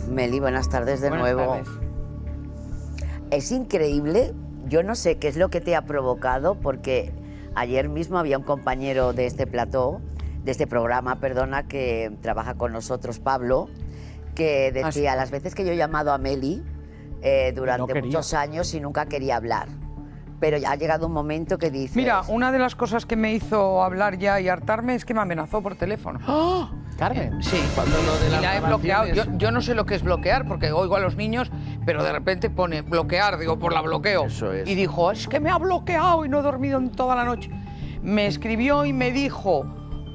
Meli, buenas tardes de nuevo. Tardes. Es increíble, yo no sé qué es lo que te ha provocado, porque ayer mismo había un compañero de este plató, de este programa, perdona, que trabaja con nosotros, Pablo, que decía, las veces que yo he llamado a Meli durante muchos años y nunca quería hablar. Pero ya ha llegado un momento que dices... Mira, una de las cosas que me hizo hablar ya y hartarme es que me amenazó por teléfono. ¡Oh! ¿Carmen? Sí, Cuando lo de y las la he bloqueado. grabaciones- Yo no sé lo que es bloquear, porque oigo a los niños, pero de repente pone bloquear, digo, por la bloqueo. Eso es. Y dijo, es que me ha bloqueado y no he dormido en toda la noche. Me escribió y me dijo,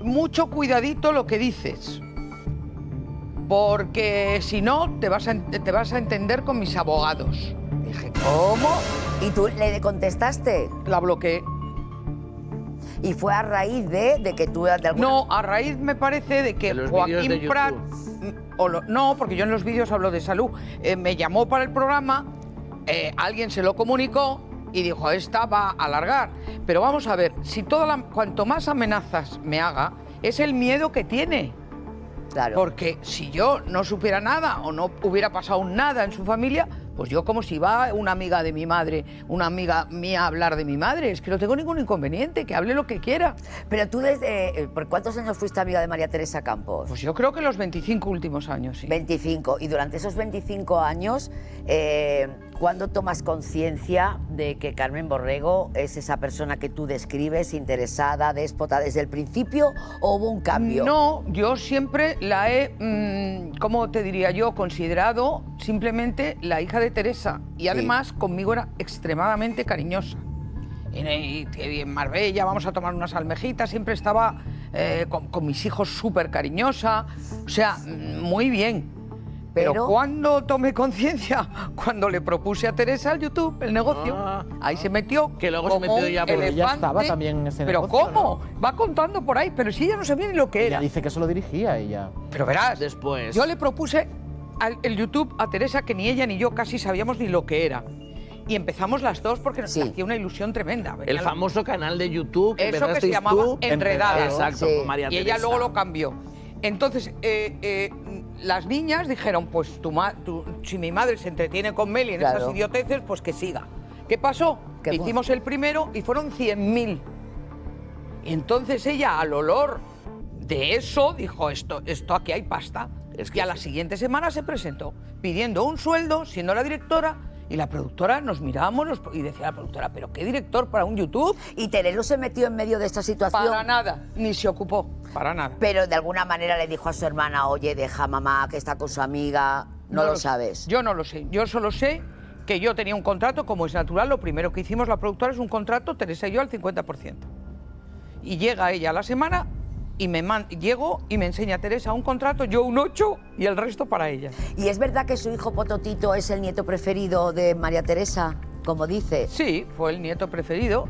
mucho cuidadito lo que dices, porque si no te vas a entender con mis abogados. Dije, ¿cómo? ¿Y tú le contestaste? La bloqueé. Y fue a raíz de que tú... De alguna... No, a raíz me parece de que De los vídeos de Joaquín YouTube. Prat... no, porque yo en los vídeos hablo de salud. Me llamó para el programa, alguien se lo comunicó y dijo, esta va a alargar. Pero vamos a ver, si cuanto más amenazas me haga, es el miedo que tiene. Claro. Porque si yo no supiera nada o no hubiera pasado nada en su familia, pues yo como si va una amiga de mi madre, una amiga mía a hablar de mi madre, es que no tengo ningún inconveniente, que hable lo que quiera. Pero tú desde... ¿Por cuántos años fuiste amiga de María Teresa Campos? Pues yo creo que los 25 últimos años, sí. 25. Y durante esos 25 años, ¿cuándo tomas conciencia de que Carmen Borrego es esa persona que tú describes, interesada, déspota, desde el principio, o hubo un cambio? No, yo siempre la he, ¿cómo te diría yo?, considerado simplemente la hija de Teresa. Y además conmigo era extremadamente cariñosa. En Marbella vamos a tomar unas almejitas, siempre estaba con mis hijos súper cariñosa, o sea, muy bien. Pero cuando tomé conciencia, cuando le propuse a Teresa el YouTube, el negocio, ahí se metió. Que luego se como metió ya un por... elefante. Ella estaba también en ese ¿Pero negocio, cómo? Va contando por ahí, pero si ella no sabía ni lo que era. Ella dice que eso lo dirigía ella. Pero verás, Después... yo le propuse el YouTube a Teresa, que ni ella ni yo casi sabíamos ni lo que era. Y empezamos las dos porque nos hacía una ilusión tremenda. El famoso canal de YouTube que eso que se empezasteis llamaba tú, Enredadas. Exacto, con María Y Teresa. ella luego lo cambió. Entonces, las niñas dijeron, pues si mi madre se entretiene con Meli en esas idioteces, pues que siga. ¿Qué pasó? Que hicimos el primero y fueron 100.000. Y entonces ella, al olor de eso, dijo, esto aquí hay pasta. Y a la siguiente semana se presentó pidiendo un sueldo, siendo la directora, y la productora nos mirábamos y decía la productora, ¿pero qué director para un YouTube? ¿Y Terelu se metió en medio de esta situación? Para nada, ni se ocupó, para nada. Pero de alguna manera le dijo a su hermana, oye, deja mamá que está con su amiga, no lo sabes. Yo no lo sé, yo solo sé que yo tenía un contrato, como es natural, lo primero que hicimos la productora es un contrato, Teresa y yo al 50%. Y llega ella a la semana y llego y me enseña Teresa un contrato, yo un 8 y el resto para ella. ¿Y es verdad que su hijo Pototito es el nieto preferido de María Teresa, como dice? Sí, fue el nieto preferido,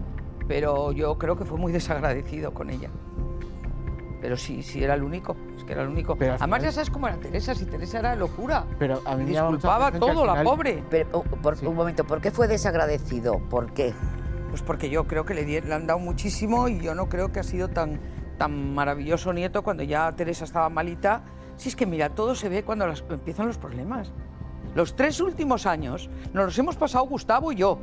pero yo creo que fue muy desagradecido con ella. Pero sí era el único, es que era el único. Pero además ya sabes cómo era Teresa, si Teresa era locura. Pero a mí me disculpaba todo, la pobre. Pero, un momento, ¿por qué fue desagradecido? ¿Por qué? Pues porque yo creo que le han dado muchísimo y yo no creo que ha sido tan maravilloso nieto cuando ya Teresa estaba malita. Si es que mira, todo se ve cuando empiezan los problemas. Los 3 últimos años nos los hemos pasado Gustavo y yo.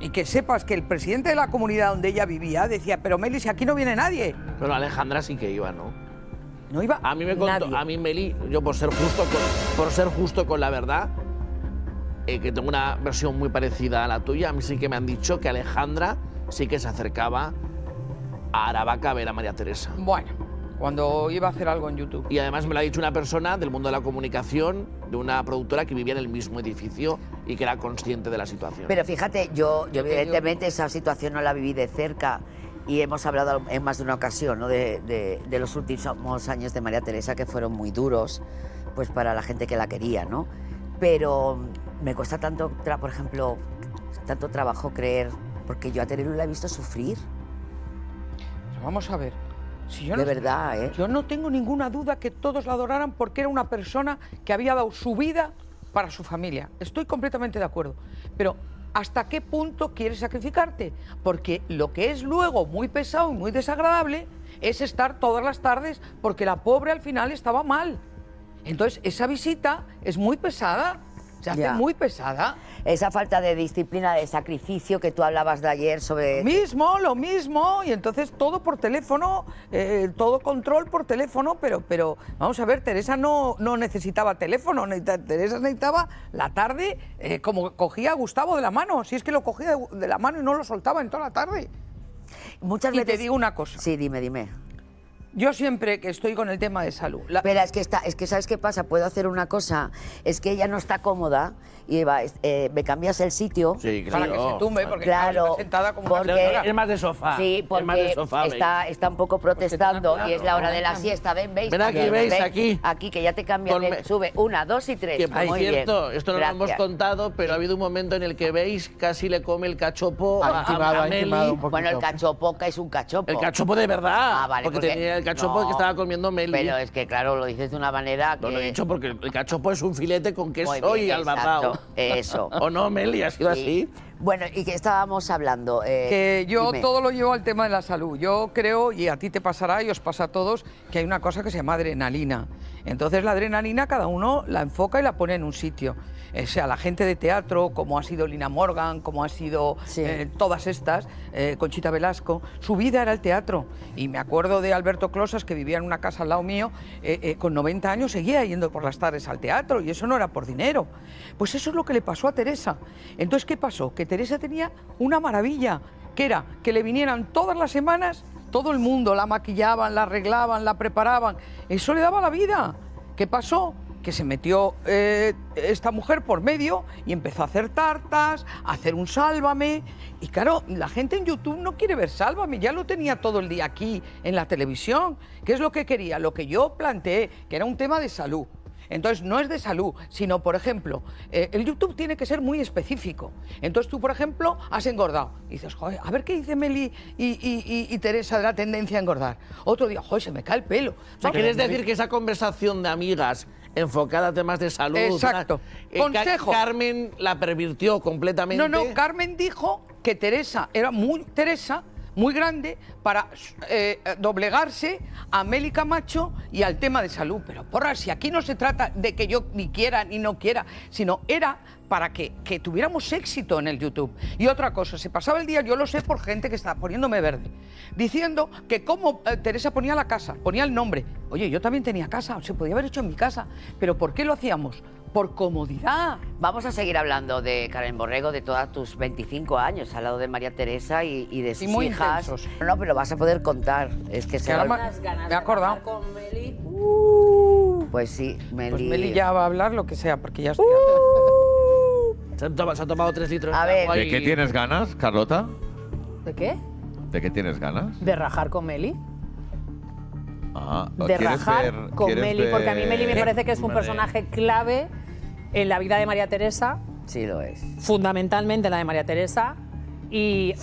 Y que sepas que el presidente de la comunidad donde ella vivía decía, pero Meli, si aquí no viene nadie. Pero Alejandra sí que iba, ¿no? No iba a mí me contó, nadie. a mí Meli, yo por ser justo con la verdad, que tengo una versión muy parecida a la tuya, a mí sí que me han dicho que Alejandra sí que se acercaba a Aravaca a ver a María Teresa. Bueno, cuando iba a hacer algo en YouTube. Y además me lo ha dicho una persona del mundo de la comunicación, de una productora que vivía en el mismo edificio y que era consciente de la situación. Pero fíjate, yo evidentemente esa situación no la viví de cerca y hemos hablado en más de una ocasión, ¿no? de los últimos años de María Teresa, que fueron muy duros pues para la gente que la quería, ¿no? Pero me cuesta tanto, por ejemplo, tanto trabajo creer, porque yo a Terelu la he visto sufrir. Vamos a ver. Si yo de verdad, ¿eh? Yo no tengo ninguna duda que todos la adoraran porque era una persona que había dado su vida para su familia. Estoy completamente de acuerdo. Pero ¿hasta qué punto quieres sacrificarte? Porque lo que es luego muy pesado y muy desagradable es estar todas las tardes porque la pobre al final estaba mal. Entonces, esa visita es muy pesada, se hace muy pesada. Esa falta de disciplina, de sacrificio que tú hablabas de ayer sobre... Lo mismo, y entonces todo por teléfono, todo control por teléfono, pero vamos a ver, Teresa no necesitaba teléfono, Teresa necesitaba la tarde, como cogía a Gustavo de la mano, si es que lo cogía de la mano y no lo soltaba en toda la tarde. Muchas veces... te digo una cosa. Sí, dime. Yo siempre que estoy con el tema de salud... Pero es que ¿sabes qué pasa? Puedo hacer una cosa, es que ella no está cómoda y Eva, me cambias el sitio. Sí, claro. Para que se tumbe, porque claro, está sentada como porque una señora. Es más de sofá. Sí, porque es más de sofá, está un poco protestando y es la hora de la siesta. Veis. Ven aquí, veis, aquí. Aquí, que ya te cambian. Sube 1, 2 y 3. Que por Muy cierto, bien. esto no lo hemos contado, pero ha habido un momento en el que veis casi le come el cachopo a Meli. Bueno, el cachopo, que es un cachopo. El cachopo de verdad. Vale, porque tenía el cachopo que estaba comiendo Meli. Pero es que, claro, lo dices de una manera que... No lo he dicho porque el cachopo es un filete con queso y albazao. Eso. ¿O no, Meli? ¿Ha sido así? Bueno, ¿y qué estábamos hablando? Que yo dime. todo lo llevo al tema de la salud. Yo creo, y a ti te pasará y os pasa a todos, que hay una cosa que se llama adrenalina. Entonces la adrenalina cada uno la enfoca y la pone en un sitio. O sea, la gente de teatro, como ha sido Lina Morgan, como ha sido todas estas, Conchita Velasco, su vida era el teatro. Y me acuerdo de Alberto Closas, que vivía en una casa al lado mío, con 90 años seguía yendo por las tardes al teatro, y eso no era por dinero. Pues eso es lo que le pasó a Teresa. Entonces, ¿qué pasó? Que Teresa tenía una maravilla, que era que le vinieran todas las semanas, todo el mundo, la maquillaban, la arreglaban, la preparaban. Eso le daba la vida. ¿Qué pasó? Que se metió esta mujer por medio y empezó a hacer tartas, a hacer un Sálvame. Y claro, la gente en YouTube no quiere ver Sálvame, ya lo tenía todo el día aquí en la televisión. ¿Qué es lo que quería? Lo que yo planteé, que era un tema de salud. Entonces, no es de salud, sino, por ejemplo, el YouTube tiene que ser muy específico. Entonces, tú, por ejemplo, has engordado. Y dices, joder, a ver qué dice Meli y Teresa de la tendencia a engordar. Otro día, joder, se me cae el pelo. O sea, ¿quieres decir que esa conversación de amigas enfocada a temas de salud... Exacto. Consejo. Carmen la pervirtió completamente. No, Carmen dijo que Teresa era muy grande para doblegarse a Meli Camacho y al tema de salud. Pero porra, si aquí no se trata de que yo ni quiera ni no quiera, sino era para que tuviéramos éxito en el YouTube. Y otra cosa, se pasaba el día, yo lo sé por gente que estaba poniéndome verde, diciendo que como Teresa ponía la casa, ponía el nombre. Oye, yo también tenía casa, se podía haber hecho en mi casa, pero ¿por qué lo hacíamos? Por comodidad. Vamos a seguir hablando de Carmen Borrego, de todos tus 25 años al lado de María Teresa y de sus muy hijas. intensos. No, pero vas a poder contar. Es que se me he acordado. Con Meli. Pues sí, Meli. Pues Meli ya va a hablar lo que sea, porque ya estoy... Se ha tomado 3 litros A de ver. agua ¿De qué tienes ganas, Carlota? ¿De qué? ¿De qué tienes ganas? ¿De rajar con Meli? Ah, De ¿quieres rajar ver- con quieres Meli, porque a mí Meli me ver- parece que es un Hombre. personaje clave en la vida de María Teresa, Sí lo es. fundamentalmente en la de María Teresa, y...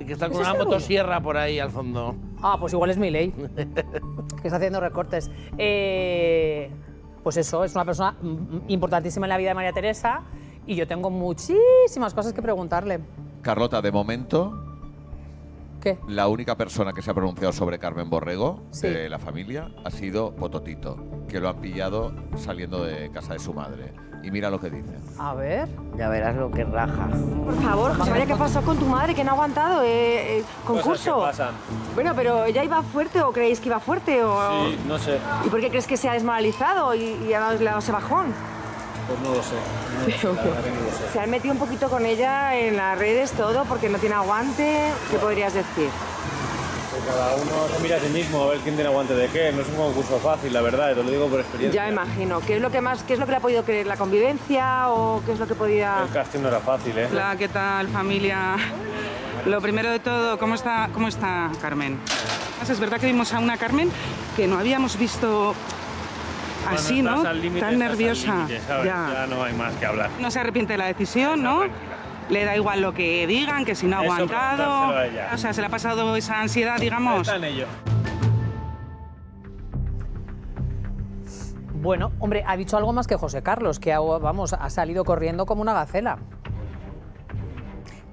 Y que está ¿Qué con es una ese motosierra por ahí al fondo. Ah, pues igual es Milei, que está haciendo recortes. Pues eso, es una persona importantísima en la vida de María Teresa y yo tengo muchísimas cosas que preguntarle. Carlota, de momento, ¿Qué? la única persona que se ha pronunciado sobre Carmen Borrego Sí. de la familia ha sido Pototito, que lo han pillado saliendo de casa de su madre. Y mira lo que dice. A ver... Ya verás lo que raja. Por favor, José María, ¿qué pasó con tu madre que no ha aguantado concurso? Cosas que pasan. Bueno, pero ¿ella iba fuerte o creéis que iba fuerte? O... Sí, no sé, ¿Y por qué crees que se ha desmoralizado y ha dado ese bajón? pues no lo sé. No lo sé, la verdad que no lo sé. Se han metido un poquito con ella en las redes, todo, porque no tiene aguante. ¿Qué podrías decir? Que cada uno se mira a sí mismo a ver quién tiene aguante de qué. No es un concurso fácil, la verdad, y te lo digo por experiencia. Ya me imagino. ¿Qué es lo que le ha podido creer? ¿La convivencia o qué es lo que podía...? El casting no era fácil, ¿eh? Hola, ¿qué tal, familia? Lo primero de todo, ¿cómo está Carmen? Es verdad que vimos a una Carmen que no habíamos visto así, Cuando ¿no? estás al límite, Tan estás al nerviosa. límite, ¿sabes? Ya no hay más que hablar. No se arrepiente de la decisión, Está ¿no? tranquila. Le da igual lo que digan, que si no ha Eso aguantado. preguntárselo a ella. O sea, se le ha pasado esa ansiedad, digamos. Está en ello. Bueno, hombre, ha dicho algo más que José Carlos, que ha salido corriendo como una gacela.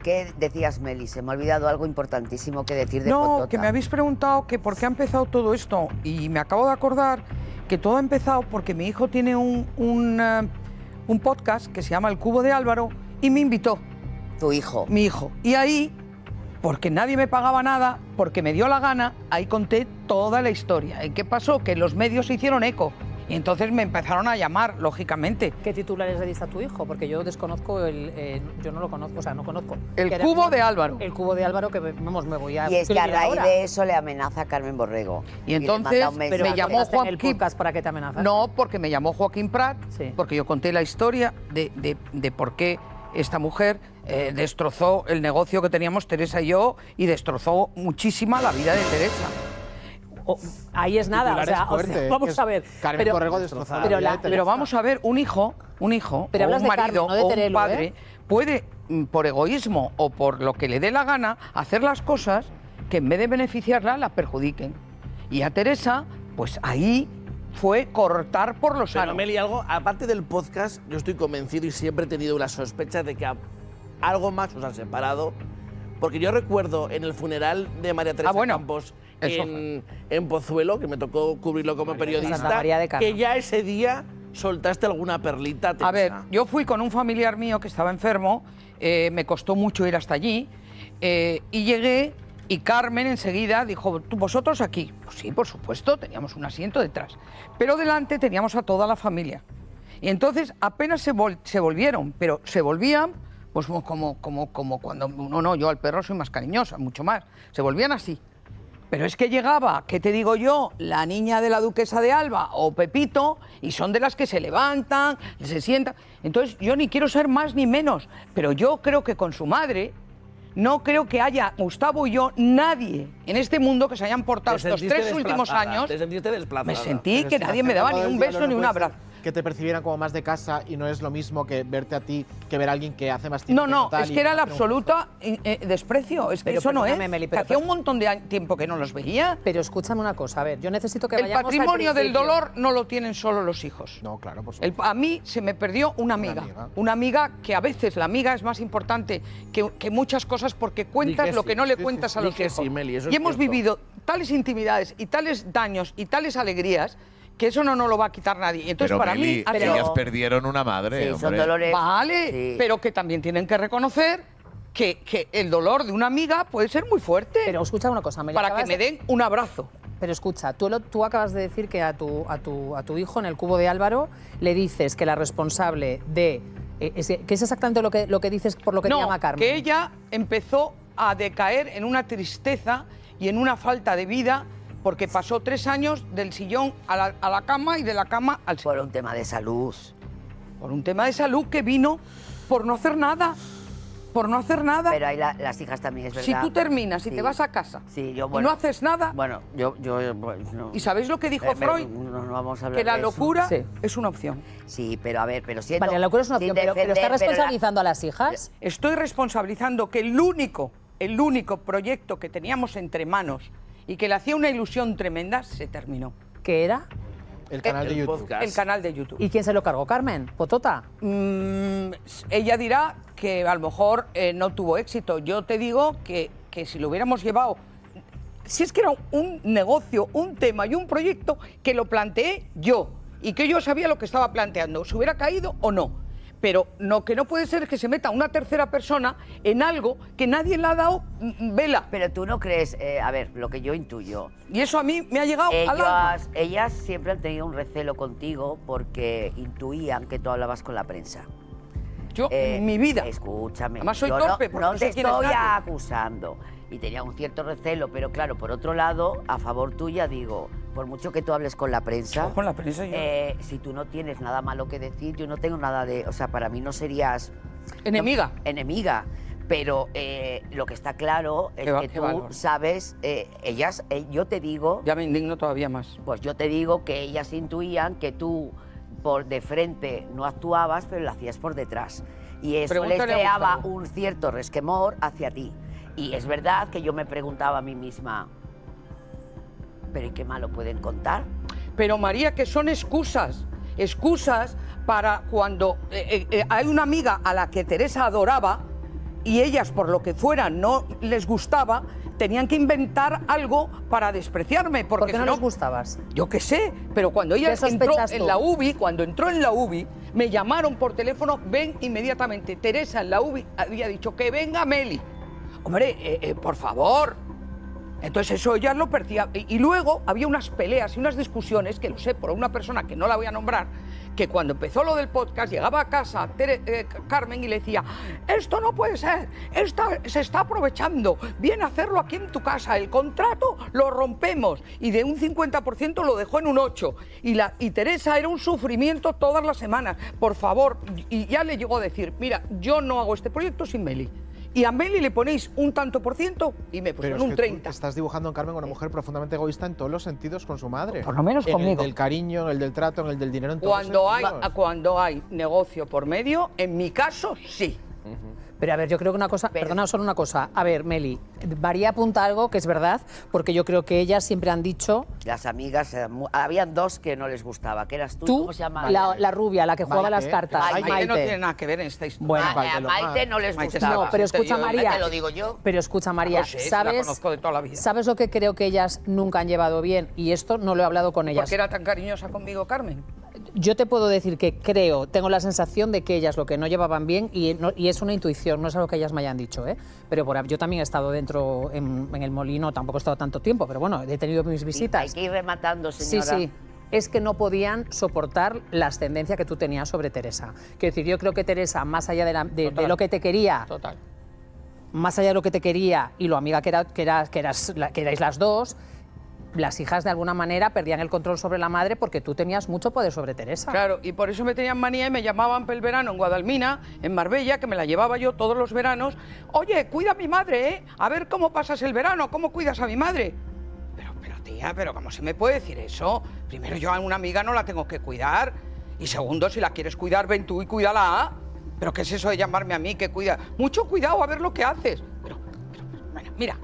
¿Qué decías, Meli? Se me ha olvidado algo importantísimo que decir de No, Potota. que me habéis preguntado que por qué ha empezado todo esto y me acabo de acordar que todo ha empezado porque mi hijo tiene un podcast que se llama El Cubo de Álvaro y me invitó. ¿Tu hijo? Mi hijo. Y ahí, porque nadie me pagaba nada, porque me dio la gana, ahí conté toda la historia. ¿Y qué pasó? Que los medios se hicieron eco. Y entonces me empezaron a llamar, lógicamente. ¿Qué titulares le diste a tu hijo? Porque yo desconozco yo no lo conozco, o sea, no conozco. El Cubo de Álvaro. El Cubo de Álvaro, que vamos, me voy a... Y es que a raíz de eso le amenaza a Carmen Borrego. Y entonces pero me llamó en el Joaquín. podcast para que te amenazas. No, porque me llamó Joaquín Prat, Sí. porque yo conté la historia de por qué esta mujer destrozó el negocio que teníamos Teresa y yo y destrozó muchísima la vida de Teresa. Ahí es nada, o sea, vamos a ver. Carmen Borrego destrozada. Pero vamos a ver, un hijo pero o hablas un de marido Carmen, no de o un Terelu, padre puede, por egoísmo o por lo que le dé la gana, hacer las cosas que en vez de beneficiarla, la perjudiquen. Y a Teresa, pues ahí fue cortar por los Pero aros. Meli, algo, aparte del podcast, yo estoy convencido y siempre he tenido la sospecha de que algo más os ha separado. Porque yo recuerdo en el funeral de María Teresa Campos en Pozuelo, que me tocó cubrirlo como periodista, que ya ese día soltaste alguna perlita. Teresa. A ver, yo fui con un familiar mío que estaba enfermo, me costó mucho ir hasta allí, y llegué y Carmen enseguida dijo, ¿vosotros aquí? Pues sí, por supuesto, teníamos un asiento detrás, pero delante teníamos a toda la familia. Y entonces apenas se volvieron, pero se volvían pues como cuando yo al perro soy más cariñosa, mucho más, se volvían así. Pero es que llegaba, ¿qué te digo yo? La niña de la duquesa de Alba o Pepito, y son de las que se levantan, se sientan. Entonces yo ni quiero ser más ni menos, pero yo creo que con su madre, no creo que haya, Gustavo y yo, nadie en este mundo que se hayan portado estos 3 últimos años. Te sentiste desplazada. Me sentí que nadie me daba ni un beso ni un abrazo. Que te percibieran como más de casa y no es lo mismo que verte a ti que ver a alguien que hace más tiempo. No, es que era el absoluto desprecio. Es que eso no es. Meli, que hacía un montón de tiempo que no los veía. Pero escúchame una cosa, a ver, yo necesito que el vayamos patrimonio del dolor no lo tienen solo los hijos. No, claro, por supuesto. A mí se me perdió una amiga. Una amiga que a veces la amiga es más importante que muchas cosas porque cuentas lo que no le cuentas a los hijos. Sí, Meli, eso y hemos vivido tales intimidades y tales daños y tales alegrías que eso no nos lo va a quitar nadie. Entonces, pero para Meli, mí... ellas perdieron una madre, Sí, hombre. son dolores. Vale, Sí. pero que también tienen que reconocer que el dolor de una amiga puede ser muy fuerte. Pero escucha una cosa, Meli, para que me den un abrazo. Pero escucha, tú acabas de decir que a tu hijo en el Cubo de Álvaro le dices que la responsable de... ¿qué es exactamente lo que dices por lo que te llama Carmen? Que ella empezó a decaer en una tristeza y en una falta de vida porque pasó 3 años del sillón a la cama y de la cama al sillón. Por un tema de salud. Por un tema de salud que vino por no hacer nada. Por no hacer nada. Pero hay las hijas también, es verdad. Si tú terminas y Sí. te vas a casa Sí, yo, y no haces nada... Bueno, yo pues, no. ¿Y sabéis lo que dijo Freud? No vamos a hablar Que la de eso. locura Sí. es una opción. Sí, pero a ver, pero siendo... Vale, la locura es una sin opción, pero ¿está defender, responsabilizando a las hijas? Estoy responsabilizando que el único proyecto que teníamos entre manos y que le hacía una ilusión tremenda se terminó. ¿Qué era? El canal de YouTube. podcast. El canal de YouTube. ¿Y quién se lo cargó? ¿Carmen? ¿Potota? Ella dirá que a lo mejor no tuvo éxito. Yo te digo que si lo hubiéramos llevado... Si es que era un negocio, un tema y un proyecto que lo planteé yo y que yo sabía lo que estaba planteando, si hubiera caído o no. Pero que no puede ser que se meta una tercera persona en algo que nadie le ha dado vela. Pero tú no crees, a ver, lo que yo intuyo. Y eso a mí me ha llegado al alma. Ellas siempre han tenido un recelo contigo porque intuían que tú hablabas con la prensa. Yo, en mi vida. Escúchame. Además soy yo torpe porque no no te sé quién es estoy nadie. acusando. Y tenía un cierto recelo, pero claro, por otro lado, a favor tuya digo, por mucho que tú hables con la prensa, Yo con la prensa yo- si tú no tienes nada malo que decir, yo no tengo nada de... O sea, para mí no serías... Enemiga. Enemiga. Pero lo que está claro es que qué tú valor. sabes, ellas, yo te digo, Ya me indigno todavía más. pues yo te digo que ellas intuían que tú por de frente no actuabas, pero lo hacías por detrás. Y eso les Pregúntale a creaba Gustavo. un cierto resquemor hacia ti. Y es verdad que yo me preguntaba a mí misma, ¿pero y qué malo pueden contar? Pero María, que son excusas. Excusas para cuando hay una amiga a la que Teresa adoraba y ellas, por lo que fuera, no les gustaba, tenían que inventar algo para despreciarme. ¿Por qué no si les gustabas? Yo qué sé, pero cuando ella entró en la UBI, me llamaron por teléfono, ven inmediatamente. Teresa en la UBI había dicho que venga Meli. Hombre, por favor. Entonces eso ya lo perdía. Y luego había unas peleas y unas discusiones, que lo sé por una persona que no la voy a nombrar, que cuando empezó lo del podcast llegaba a casa Carmen y le decía, esto no puede ser, se está aprovechando, viene a hacerlo aquí en tu casa, el contrato lo rompemos, y de un 50% lo dejó en un 8%. Y Teresa era un sufrimiento todas las semanas, por favor, y ya le llegó a decir, mira, yo no hago este proyecto sin Meli. Y a Meli le ponéis un tanto por ciento y me pusieron un 30%. Estás dibujando en Carmen una mujer profundamente egoísta en todos los sentidos con su madre. Por lo menos conmigo. En el del cariño, en el del trato, en el del dinero, en todos Cuando hay negocio por medio, en mi caso, sí. Pero a ver, yo creo que una cosa, perdona, solo una cosa. A ver, Meli, María apunta algo que es verdad, porque yo creo que ellas siempre han dicho... Las amigas, habían dos que no les gustaba, que eras tú, ¿cómo se llama? La rubia, la que jugaba las cartas. Maite no tiene nada que ver en esta historia. Bueno, a Maite no les gustaba. No, pero escucha, María. Te lo digo yo. Pero escucha, María, la conozco de toda la vida. ¿Sabes lo que creo que ellas nunca han llevado bien? Y esto no lo he hablado con ellas. ¿Por qué era tan cariñosa conmigo, Carmen? Yo te puedo decir que tengo la sensación de que ellas lo que no llevaban bien, y es una intuición, no es algo que ellas me hayan dicho, pero yo también he estado dentro en el molino, tampoco he estado tanto tiempo, pero bueno, he tenido mis visitas. Hay que ir rematando, señora. Sí, es que no podían soportar la ascendencia que tú tenías sobre Teresa. Quiero decir, yo creo que Teresa, más allá de lo que te quería, más allá de lo que te quería y lo amiga que erais las dos, las hijas de alguna manera perdían el control sobre la madre porque tú tenías mucho poder sobre Teresa. Claro, y por eso me tenían manía y me llamaban para el verano en Guadalmina, en Marbella, que me la llevaba yo todos los veranos. Oye, cuida a mi madre, ¿eh? A ver cómo pasas el verano, cómo cuidas a mi madre. Pero tía, ¿cómo se me puede decir eso? Primero, yo a una amiga no la tengo que cuidar. Y segundo, si la quieres cuidar, ven tú y cuídala. ¿Pero qué es eso de llamarme a mí que cuida? Mucho cuidado, a ver lo que haces. Pero mira.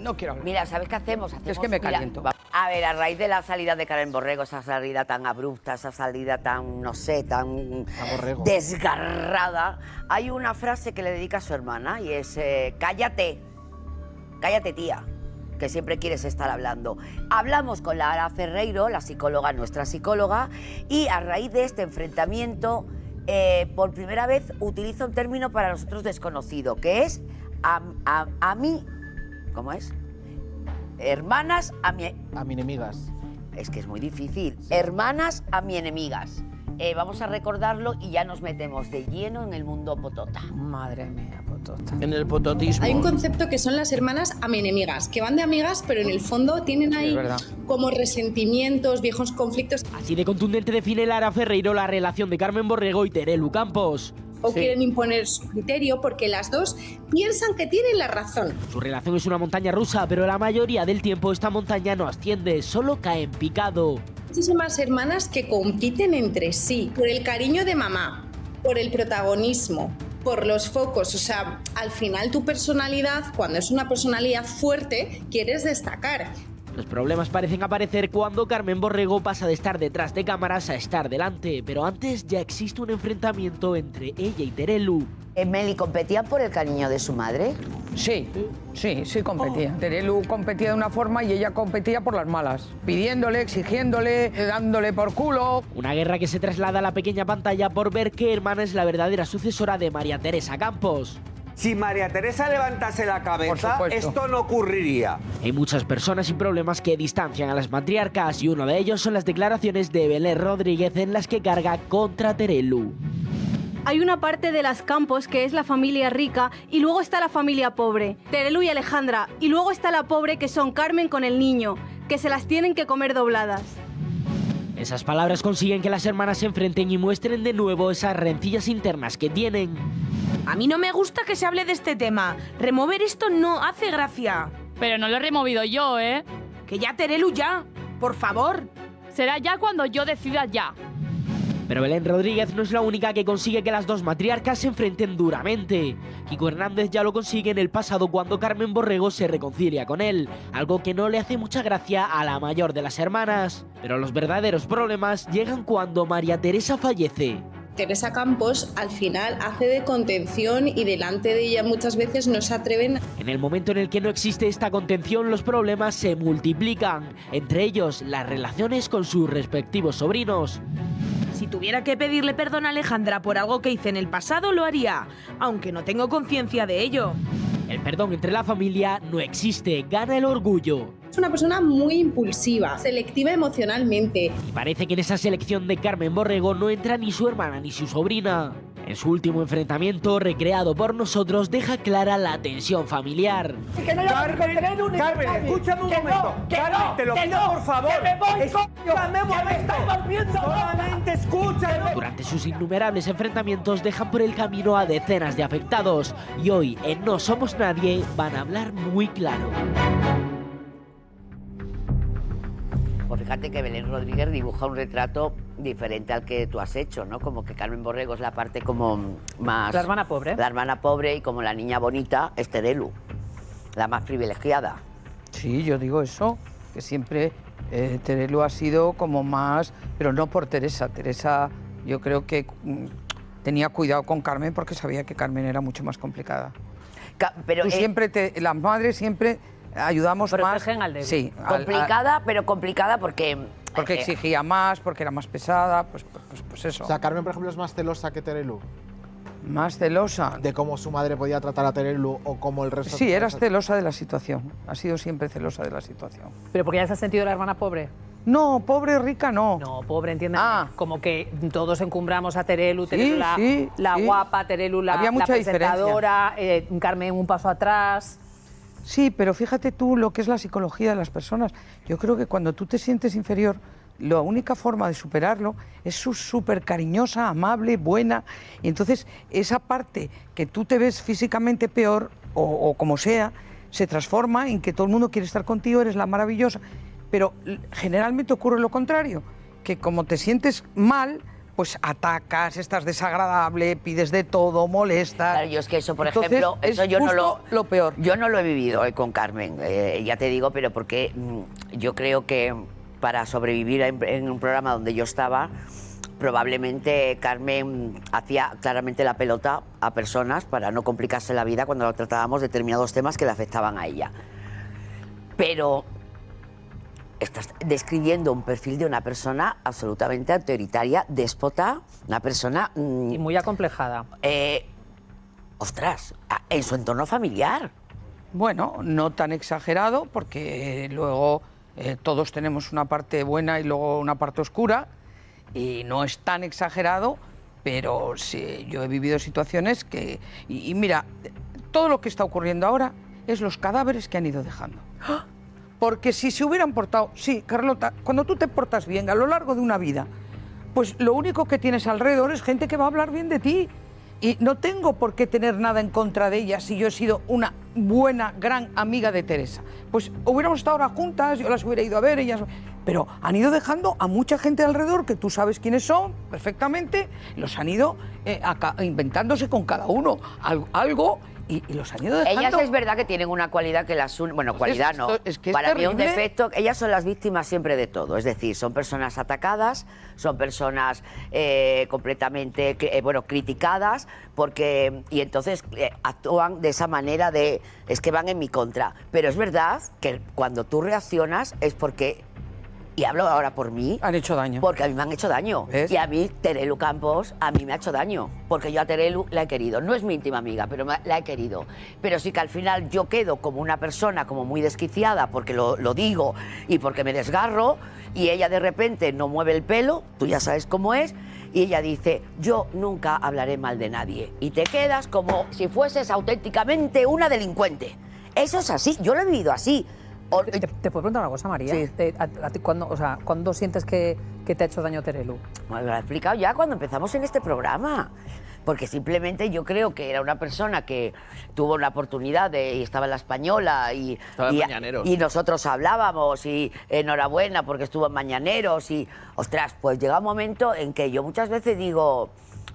No quiero hablar. Mira, ¿sabes qué hacemos? Es que me caliento. A ver, a raíz de la salida de Carmen Borrego, esa salida tan abrupta, esa salida tan, no sé, tan desgarrada, hay una frase que le dedica a su hermana y es, cállate tía, que siempre quieres estar hablando. Hablamos con Lara Ferreiro, la psicóloga, nuestra psicóloga, y a raíz de este enfrentamiento, por primera vez utiliza un término para nosotros desconocido, que es a mí... ¿Cómo es? Hermanas a mi enemigas. Es que es muy difícil. Sí. Hermanas a mi enemigas. Vamos a recordarlo y ya nos metemos de lleno en el mundo potota. Madre mía, potota. En el pototismo. Hay un concepto que son las hermanas a mi enemigas, que van de amigas, pero en el fondo tienen ahí como resentimientos, viejos conflictos. Así de contundente define Lara Ferreiro la relación de Carmen Borrego y Terelu Campos. O quieren imponer su criterio porque las dos piensan que tienen la razón. Su relación es una montaña rusa, pero la mayoría del tiempo esta montaña no asciende, solo cae en picado. Muchísimas hermanas que compiten entre sí por el cariño de mamá, por el protagonismo, por los focos. O sea, al final tu personalidad, cuando es una personalidad fuerte, quieres destacar. Los problemas parecen aparecer cuando Carmen Borrego pasa de estar detrás de cámaras a estar delante, pero antes ya existe un enfrentamiento entre ella y Terelu. ¿Meli competía por el cariño de su madre? Sí competía. Terelu competía de una forma y ella competía por las malas, pidiéndole, exigiéndole, dándole por culo. Una guerra que se traslada a la pequeña pantalla por ver qué hermana es la verdadera sucesora de María Teresa Campos. Si María Teresa levantase la cabeza, esto no ocurriría. Hay muchas personas y problemas que distancian a las matriarcas y uno de ellos son las declaraciones de Belén Rodríguez en las que carga contra Terelu. Hay una parte de las Campos que es la familia rica y luego está la familia pobre, Terelu y Alejandra, y luego está la pobre que son Carmen con el niño, que se las tienen que comer dobladas. Esas palabras consiguen que las hermanas se enfrenten y muestren de nuevo esas rencillas internas que tienen. A mí no me gusta que se hable de este tema. Remover esto no hace gracia. Pero no lo he removido yo, ¿eh? Que ya, Terelu, ya. Por favor. Será ya cuando yo decida ya. Pero Belén Rodríguez no es la única que consigue que las dos matriarcas se enfrenten duramente. Kiko Hernández ya lo consigue en el pasado cuando Carmen Borrego se reconcilia con él, algo que no le hace mucha gracia a la mayor de las hermanas. Pero los verdaderos problemas llegan cuando María Teresa fallece. Teresa Campos al final hace de contención y delante de ella muchas veces no se atreven. En el momento en el que no existe esta contención, los problemas se multiplican, entre ellos las relaciones con sus respectivos sobrinos. Si tuviera que pedirle perdón a Alejandra por algo que hice en el pasado, lo haría, aunque no tengo conciencia de ello. El perdón entre la familia no existe, gana el orgullo. Es una persona muy impulsiva, selectiva emocionalmente. Y parece que en esa selección de Carmen Borrego no entra ni su hermana ni su sobrina. En su último enfrentamiento, recreado por nosotros, deja clara la tensión familiar. Carmen, escúchame un momento. Carmen, te lo pido por favor. Solamente escúchame. Durante sus innumerables enfrentamientos dejan por el camino a decenas de afectados. Y hoy, en No Somos Nadie, van a hablar muy claro. Pues fíjate que Belén Rodríguez dibuja un retrato diferente al que tú has hecho, ¿no? Como que Carmen Borrego es la parte como más... La hermana pobre. La hermana pobre, y como la niña bonita es Terelu, la más privilegiada. Sí, yo digo eso, que siempre Terelu ha sido como más... Pero no por Teresa. Teresa yo creo que tenía cuidado con Carmen porque sabía que Carmen era mucho más complicada. Pero tú las madres siempre... ayudamos protegen más. Al débil. Sí, complicada, pero complicada porque exigía más, porque era más pesada, pues eso. O sea, Carmen, por ejemplo, es más celosa que Terelu. ¿Más celosa? De cómo su madre podía tratar a Terelu o cómo el resto... Sí, eras celosa de la situación. Ha sido siempre celosa de la situación. ¿Pero porque ya se ha sentido la hermana pobre? No, pobre, rica, no. No, pobre, entiendes. Como que todos encumbramos a Terelu, Terelu la guapa, Terelu la presentadora, Carmen un paso atrás. Sí, pero fíjate tú lo que es la psicología de las personas. Yo creo que cuando tú te sientes inferior, la única forma de superarlo es súper cariñosa, amable, buena. Y entonces esa parte que tú te ves físicamente peor o como sea, se transforma en que todo el mundo quiere estar contigo, eres la maravillosa. Pero generalmente ocurre lo contrario, que como te sientes mal, pues atacas, estás desagradable, pides de todo, molestas. Claro, yo es que eso, por Entonces, ejemplo, eso yo no lo peor. Yo no lo he vivido con Carmen, ya te digo, pero porque yo creo que para sobrevivir en un programa donde yo estaba, probablemente Carmen hacía claramente la pelota a personas para no complicarse la vida cuando tratábamos determinados temas que le afectaban a ella. Pero estás describiendo un perfil de una persona absolutamente autoritaria, déspota, una persona... y muy acomplejada. Ostras, en su entorno familiar. Bueno, no tan exagerado, porque luego todos tenemos una parte buena y luego una parte oscura, y no es tan exagerado, pero sí, yo he vivido situaciones que... Y mira, todo lo que está ocurriendo ahora es los cadáveres que han ido dejando. ¡Ah! Porque si se hubieran portado... Sí, Carlota, cuando tú te portas bien a lo largo de una vida, pues lo único que tienes alrededor es gente que va a hablar bien de ti. Y no tengo por qué tener nada en contra de ella si yo he sido una buena, gran amiga de Teresa. Pues hubiéramos estado ahora juntas, yo las hubiera ido a ver, ellas... Pero han ido dejando a mucha gente alrededor, que tú sabes quiénes son perfectamente, los han ido inventándose con cada uno algo... Y los han ido dejando. Ellas es verdad que tienen una cualidad que las une... Bueno, cualidad no. Es que es para mí terrible. Un defecto. Ellas son las víctimas siempre de todo. Es decir, son personas atacadas, son personas completamente criticadas, y entonces actúan de esa manera de... Es que van en mi contra. Pero es verdad que cuando tú reaccionas es porque... Y hablo ahora por mí. Han hecho daño. Porque a mí me han hecho daño. ¿Ves? Y a mí, Terelu Campos, a mí me ha hecho daño. Porque yo a Terelu la he querido. No es mi íntima amiga, pero la he querido. Pero sí que al final yo quedo como una persona como muy desquiciada porque lo digo y porque me desgarro, y ella de repente no mueve el pelo, tú ya sabes cómo es, y ella dice, yo nunca hablaré mal de nadie. Y te quedas como si fueses auténticamente una delincuente. Eso es así, yo lo he vivido así. ¿Te puedo preguntar una cosa, María? Sí. ¿Cuándo sientes que te ha hecho daño Terelu? Me lo he explicado ya cuando empezamos en este programa. Porque simplemente yo creo que era una persona que tuvo una oportunidad y estaba en La Española y nosotros hablábamos y enhorabuena porque estuvo en Mañaneros y, ostras, pues llega un momento en que yo muchas veces digo,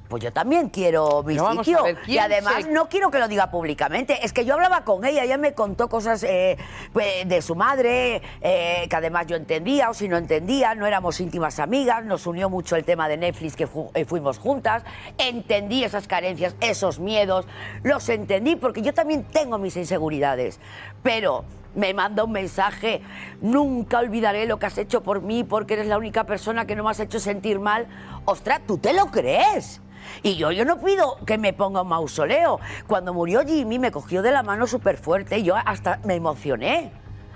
pues yo también quiero mi sitio. Y además no quiero que lo diga públicamente. Es que yo hablaba con ella me contó cosas de su madre, que además yo entendía, o si no entendía, no éramos íntimas amigas, nos unió mucho el tema de Netflix, que fuimos juntas, entendí esas carencias, esos miedos, los entendí, porque yo también tengo mis inseguridades. Pero me manda un mensaje: nunca olvidaré lo que has hecho por mí, porque eres la única persona que no me has hecho sentir mal. Ostras, ¿tú te lo crees? Y yo no pido que me ponga un mausoleo. Cuando murió Jimmy me cogió de la mano súper fuerte y yo hasta me emocioné.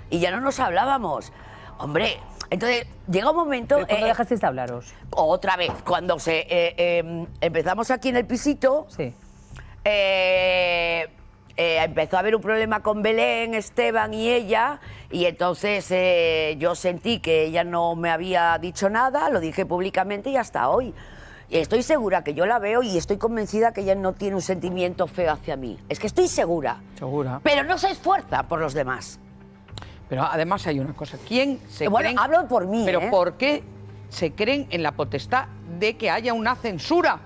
Y ya no nos hablábamos. Hombre, entonces llega un momento... ¿Cuándo dejasteis de hablaros? Otra vez, cuando empezamos aquí en el pisito... Sí. Empezó a haber un problema con Belén, Esteban y ella, y entonces yo sentí que ella no me había dicho nada, lo dije públicamente y hasta hoy. Estoy segura que yo la veo y estoy convencida que ella no tiene un sentimiento feo hacia mí. Es que estoy segura. Segura. Pero no se esfuerza por los demás. Pero además hay una cosa. ¿Quién se creen? Hablo por mí, Pero ¿por qué se creen en la potestad de que haya una censura?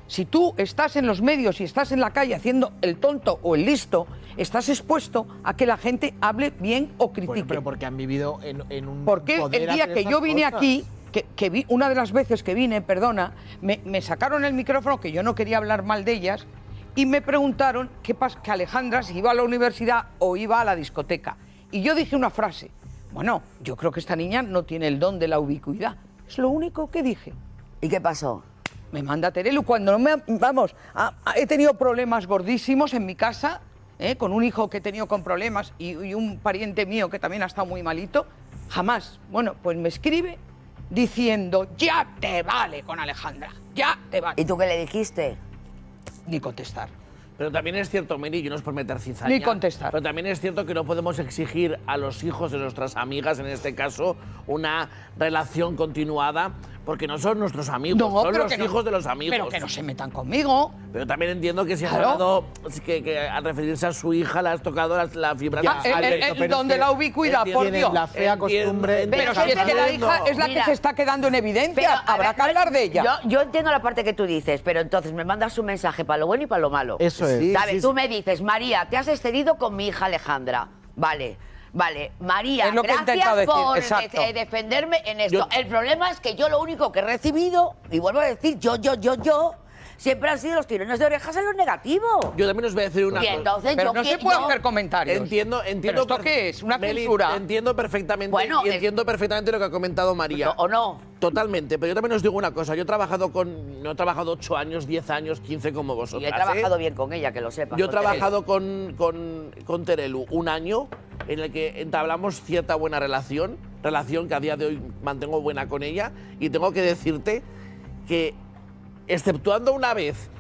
Si tú estás en los medios y estás en la calle haciendo el tonto o el listo, estás expuesto a que la gente hable bien o critique. Bueno, pero porque han vivido en un... Porque poder el día hacer que esas yo vine cosas. aquí, que vi, una de las veces que vine, perdona, me sacaron el micrófono, que yo no quería hablar mal de ellas, y me preguntaron qué pasa, que Alejandra si iba a la universidad o iba a la discoteca. Y yo dije una frase: bueno, yo creo que esta niña no tiene el don de la ubicuidad. Es lo único que dije. ¿Y qué pasó? Me manda Terelu cuando he tenido problemas gordísimos en mi casa, con un hijo que he tenido con problemas y un pariente mío que también ha estado muy malito. Jamás. Bueno, pues me escribe diciendo: ya te vale con Alejandra, ya te vale. ¿Y tú qué le dijiste? Ni contestar. Pero también es cierto, Mary, y no es por meter cizaña. Ni contestar. Pero también es cierto que no podemos exigir a los hijos de nuestras amigas, en este caso, una relación continuada, porque no son nuestros amigos, son los hijos de los amigos. Pero que no se metan conmigo. Pero también entiendo que si has Claro. hablado, que al referirse a su hija le has tocado la fibra. El don de la ubicuidad, por Dios. La fea costumbre... Pero si es que la hija es la que se está quedando en evidencia, habrá que hablar de ella. Yo entiendo la parte que tú dices, pero entonces me mandas un mensaje para lo bueno y para lo malo. Eso es. Sí, ¿Sabes? sí, Tú sí. me dices: María, te has excedido con mi hija Alejandra. Vale. María, Es lo que he intentado gracias por decir, exacto. defenderme en esto. El problema es que yo lo único que he recibido, y vuelvo a decir, yo, siempre han sido los tirones de orejas en lo negativo. Yo también os voy a decir una Y cosa. entonces Pero yo no se puede hacer comentarios. Entiendo. ¿Pero esto qué es? ¿Una Meli, censura? Entiendo perfectamente, Bueno, entiendo perfectamente lo que ha comentado María. ¿O no? Totalmente, pero yo también os digo una cosa. Yo he trabajado no he trabajado 8 años, 10 años, 15 como vosotras. Y he trabajado bien con ella, que lo sepas. Yo he con Terelu. trabajado con Terelu un año en el que entablamos cierta buena relación que a día de hoy mantengo buena con ella, y tengo que decirte que, exceptuando una vez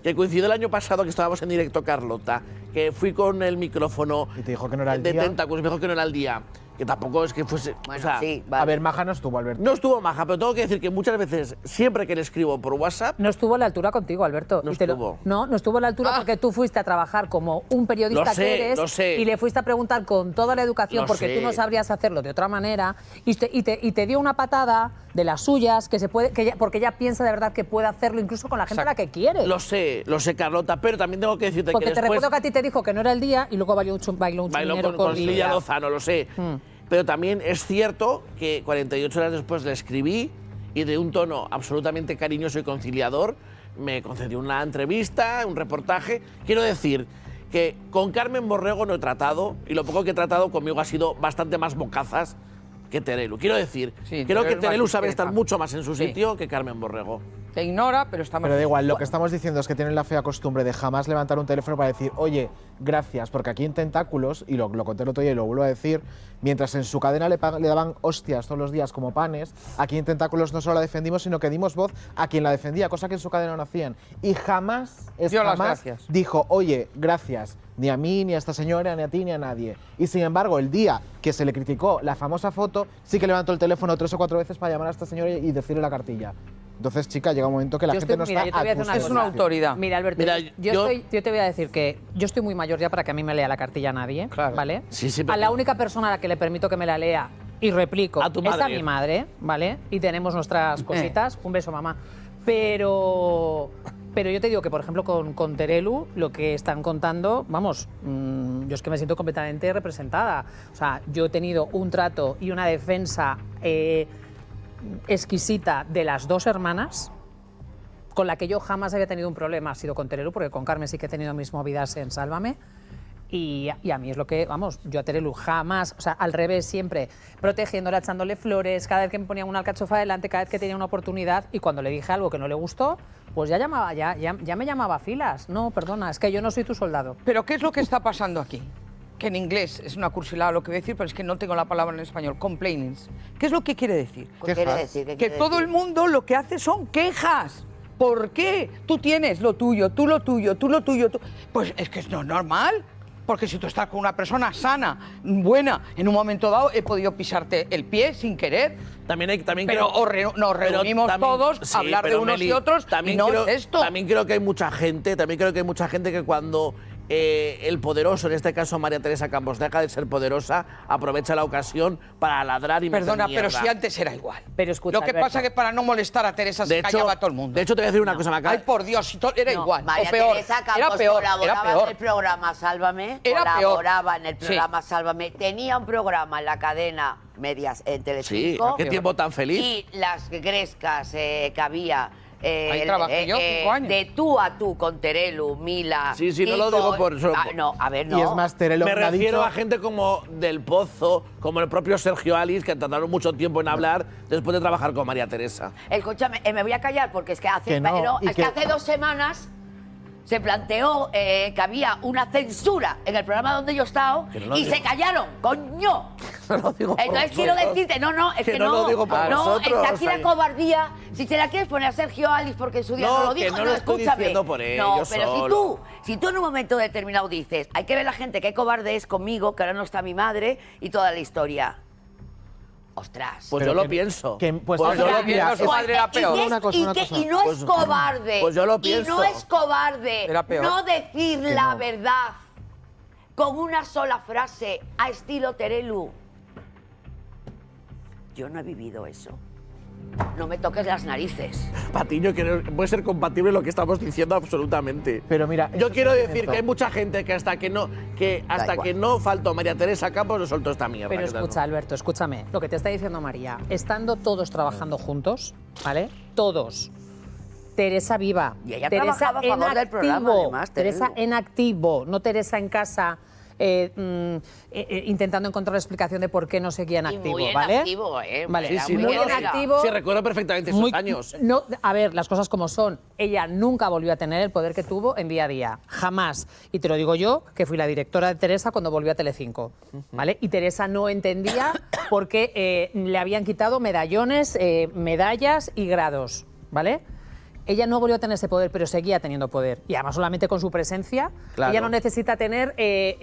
que coincidió el año pasado que estábamos en directo, Carlota, que fui con el micrófono Y te dijo que no era el de día. Tentáculos, me dijo que no era el día, que tampoco es que fuese... Bueno, o sea, sí, A vale. ver, Maja no estuvo, Alberto. no estuvo maja, pero tengo que decir que muchas veces, siempre que le escribo por WhatsApp, No estuvo a la altura contigo, Alberto. No Y te lo- estuvo. No estuvo a la altura porque tú fuiste a trabajar como un periodista Lo sé, que eres lo sé. y le fuiste a preguntar con toda la educación, Lo porque sé. tú no sabrías hacerlo de otra manera, y te dio una patada de las suyas, porque ella piensa de verdad que puede hacerlo incluso con la gente a la que quiere. lo sé, Carlota, pero también tengo que decirte Porque que te después recuerdo que a ti te dijo que no era el día y luego bailó un bailó chuminero con Lidia Lozano, lo sé. Pero también es cierto que 48 horas después le escribí y de un tono absolutamente cariñoso y conciliador me concedió una entrevista, un reportaje. Quiero decir que con Carmen Borrego no he tratado, y lo poco que he tratado conmigo ha sido bastante más bocazas que Terelu. Quiero decir, Sí, creo que Terelu es más Terelu sabe discreta. estar mucho más en su Sí. sitio que Carmen Borrego. Te ignora, pero está más... Pero da igual, lo que estamos diciendo es que tienen la fea costumbre de jamás levantar un teléfono para decir: oye, gracias, porque aquí en Tentáculos, y lo conté el otro día y lo vuelvo a decir, mientras en su cadena le daban hostias todos los días como panes, aquí en Tentáculos no solo la defendimos, sino que dimos voz a quien la defendía, cosa que en su cadena no hacían. Y jamás, Dio las jamás gracias. dijo: oye, gracias, ni a mí, ni a esta señora, ni a ti, ni a nadie. Y sin embargo, el día que se le criticó la famosa foto, sí que levantó el teléfono 3 o 4 veces para llamar a esta señora y decirle la cartilla. Entonces, chica, llega un momento que la gente no está yo te voy a decir a tu una cosa. servicio. Mira, Alberto, Mira, yo te voy a decir que yo estoy muy mayor ya para que a mí me lea la cartilla nadie, ¿vale? Sí, sí, A pero- la única persona a la que le permito que me la lea y replico A tu es a madre. mi madre, ¿vale? Y tenemos nuestras cositas. Un beso, mamá. Pero Pero yo te digo que, por ejemplo, con Terelu, lo que están contando, vamos, yo es que me siento completamente representada. O sea, yo he tenido un trato y una defensa exquisita de las dos hermanas, con la que yo jamás había tenido un problema, ha sido con Terelu, porque con Carmen sí que he tenido mis movidas en Sálvame. Y a mí es lo que, vamos, yo a Terelu jamás, o sea, al revés, siempre protegiéndola, echándole flores, cada vez que me ponía una alcachofa delante, cada vez que tenía una oportunidad, y cuando le dije algo que no le gustó, pues ya me llamaba a filas. No, perdona, es que yo no soy tu soldado. ¿Pero qué es lo que está pasando aquí? Que en inglés es una cursilada lo que voy a decir, pero es que no tengo la palabra en español, complainings. ¿Qué es lo que quiere decir? ¿Qué quiere decir? Que todo el mundo lo que hace son quejas. ¿Por qué? Tú tienes lo tuyo, tú lo tuyo, tú lo tuyo. Pues es que no es normal. Porque si tú estás con una persona sana, buena, en un momento dado he podido pisarte el pie sin querer. Pero nos reunimos todos a hablar de unos y otros y no es esto. También creo que hay mucha gente que cuando el poderoso, en este caso María Teresa Campos, deja de ser poderosa, aprovecha la ocasión para ladrar y meter mierda. Pero si antes era igual. Pero escucha, lo que pasa es que para no molestar a Teresa se callaba a todo el mundo. De hecho, te voy a decir una cosa, Maca. Ay, por Dios, era igual. María o peor. Teresa Campos era peor. colaboraba en el programa Sálvame. Colaboraba en el programa Sálvame. Tenía un programa en la cadena Medias en Telecinco. Sí, qué tiempo tan feliz. Y las grescas que había. Ahí trabajé yo 5 años. De tú a tú con Terelu, Mila. Sí, no lo digo por eso. No, a ver, no. Y es más, Terelu me refiero a gente como Del Pozo, como el propio Sergio Alice, que tardaron mucho tiempo en hablar después de trabajar con María Teresa. Escúchame, me voy a callar porque es que hace 2 semanas se planteó que había una censura en el programa donde yo he estado y se callaron, coño. No lo digo por Entonces quiero decirte, es que no. lo digo para nosotros, es que aquí la cobardía, si te la quieres poner a Sergio Alice porque en su día no lo dijo, que no lo estoy escúchame. diciendo por ello No, pero solo. si tú en un momento determinado dices, hay que ver la gente qué cobarde es conmigo, que ahora no está mi madre y toda la historia. Ostras. Pues yo lo pienso. Pues yo lo pienso, su madre era peor. Y no es cobarde. Pues yo lo pienso. Y no es cobarde no decir la verdad con una sola frase a estilo Terelu. Yo no he vivido eso. No me toques las narices. Patiño, que no puede ser compatible lo que estamos diciendo absolutamente. Pero mira, yo quiero decir que hay mucha gente que hasta que no faltó María Teresa Campos le soltó esta mierda. Pero escucha, Alberto, escúchame. Lo que te está diciendo María, estando todos trabajando juntos, ¿vale? Todos. Teresa viva. Y ella Teresa trabajaba a favor del programa, además. Teresa en activo, no Teresa en casa. Intentando encontrar explicación de por qué no seguía en activo, muy en ¿vale? activo, Vale, sí, muy en activo. Sí, recuerdo perfectamente esos años. No, a ver, las cosas como son. Ella nunca volvió a tener el poder que tuvo en Día a Día, jamás. Y te lo digo yo, que fui la directora de Teresa cuando volvió a Telecinco, ¿vale? Y Teresa no entendía por qué le habían quitado medallones, medallas y grados, ¿vale? Ella no volvió a tener ese poder, pero seguía teniendo poder. Y además solamente con su presencia, ella no necesita tener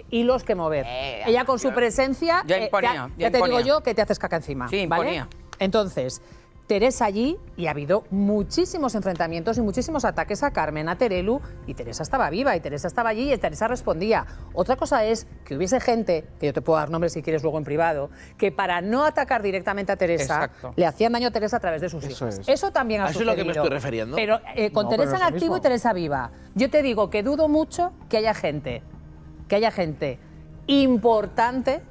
hilos que mover. Ella con su presencia, ya imponía, ya te digo yo que te haces caca encima. Sí, ¿vale? imponía. Entonces, Teresa allí, y ha habido muchísimos enfrentamientos y muchísimos ataques a Carmen, a Terelu, y Teresa estaba viva, y Teresa estaba allí, y Teresa respondía. Otra cosa es que hubiese gente, que yo te puedo dar nombres si quieres luego en privado, que para no atacar directamente a Teresa, le hacían daño a Teresa a través de sus hijos. Eso también ha sucedido. Eso es lo que me estoy refiriendo. Pero con Teresa en activo y Teresa viva. Yo te digo que dudo mucho que haya gente importante,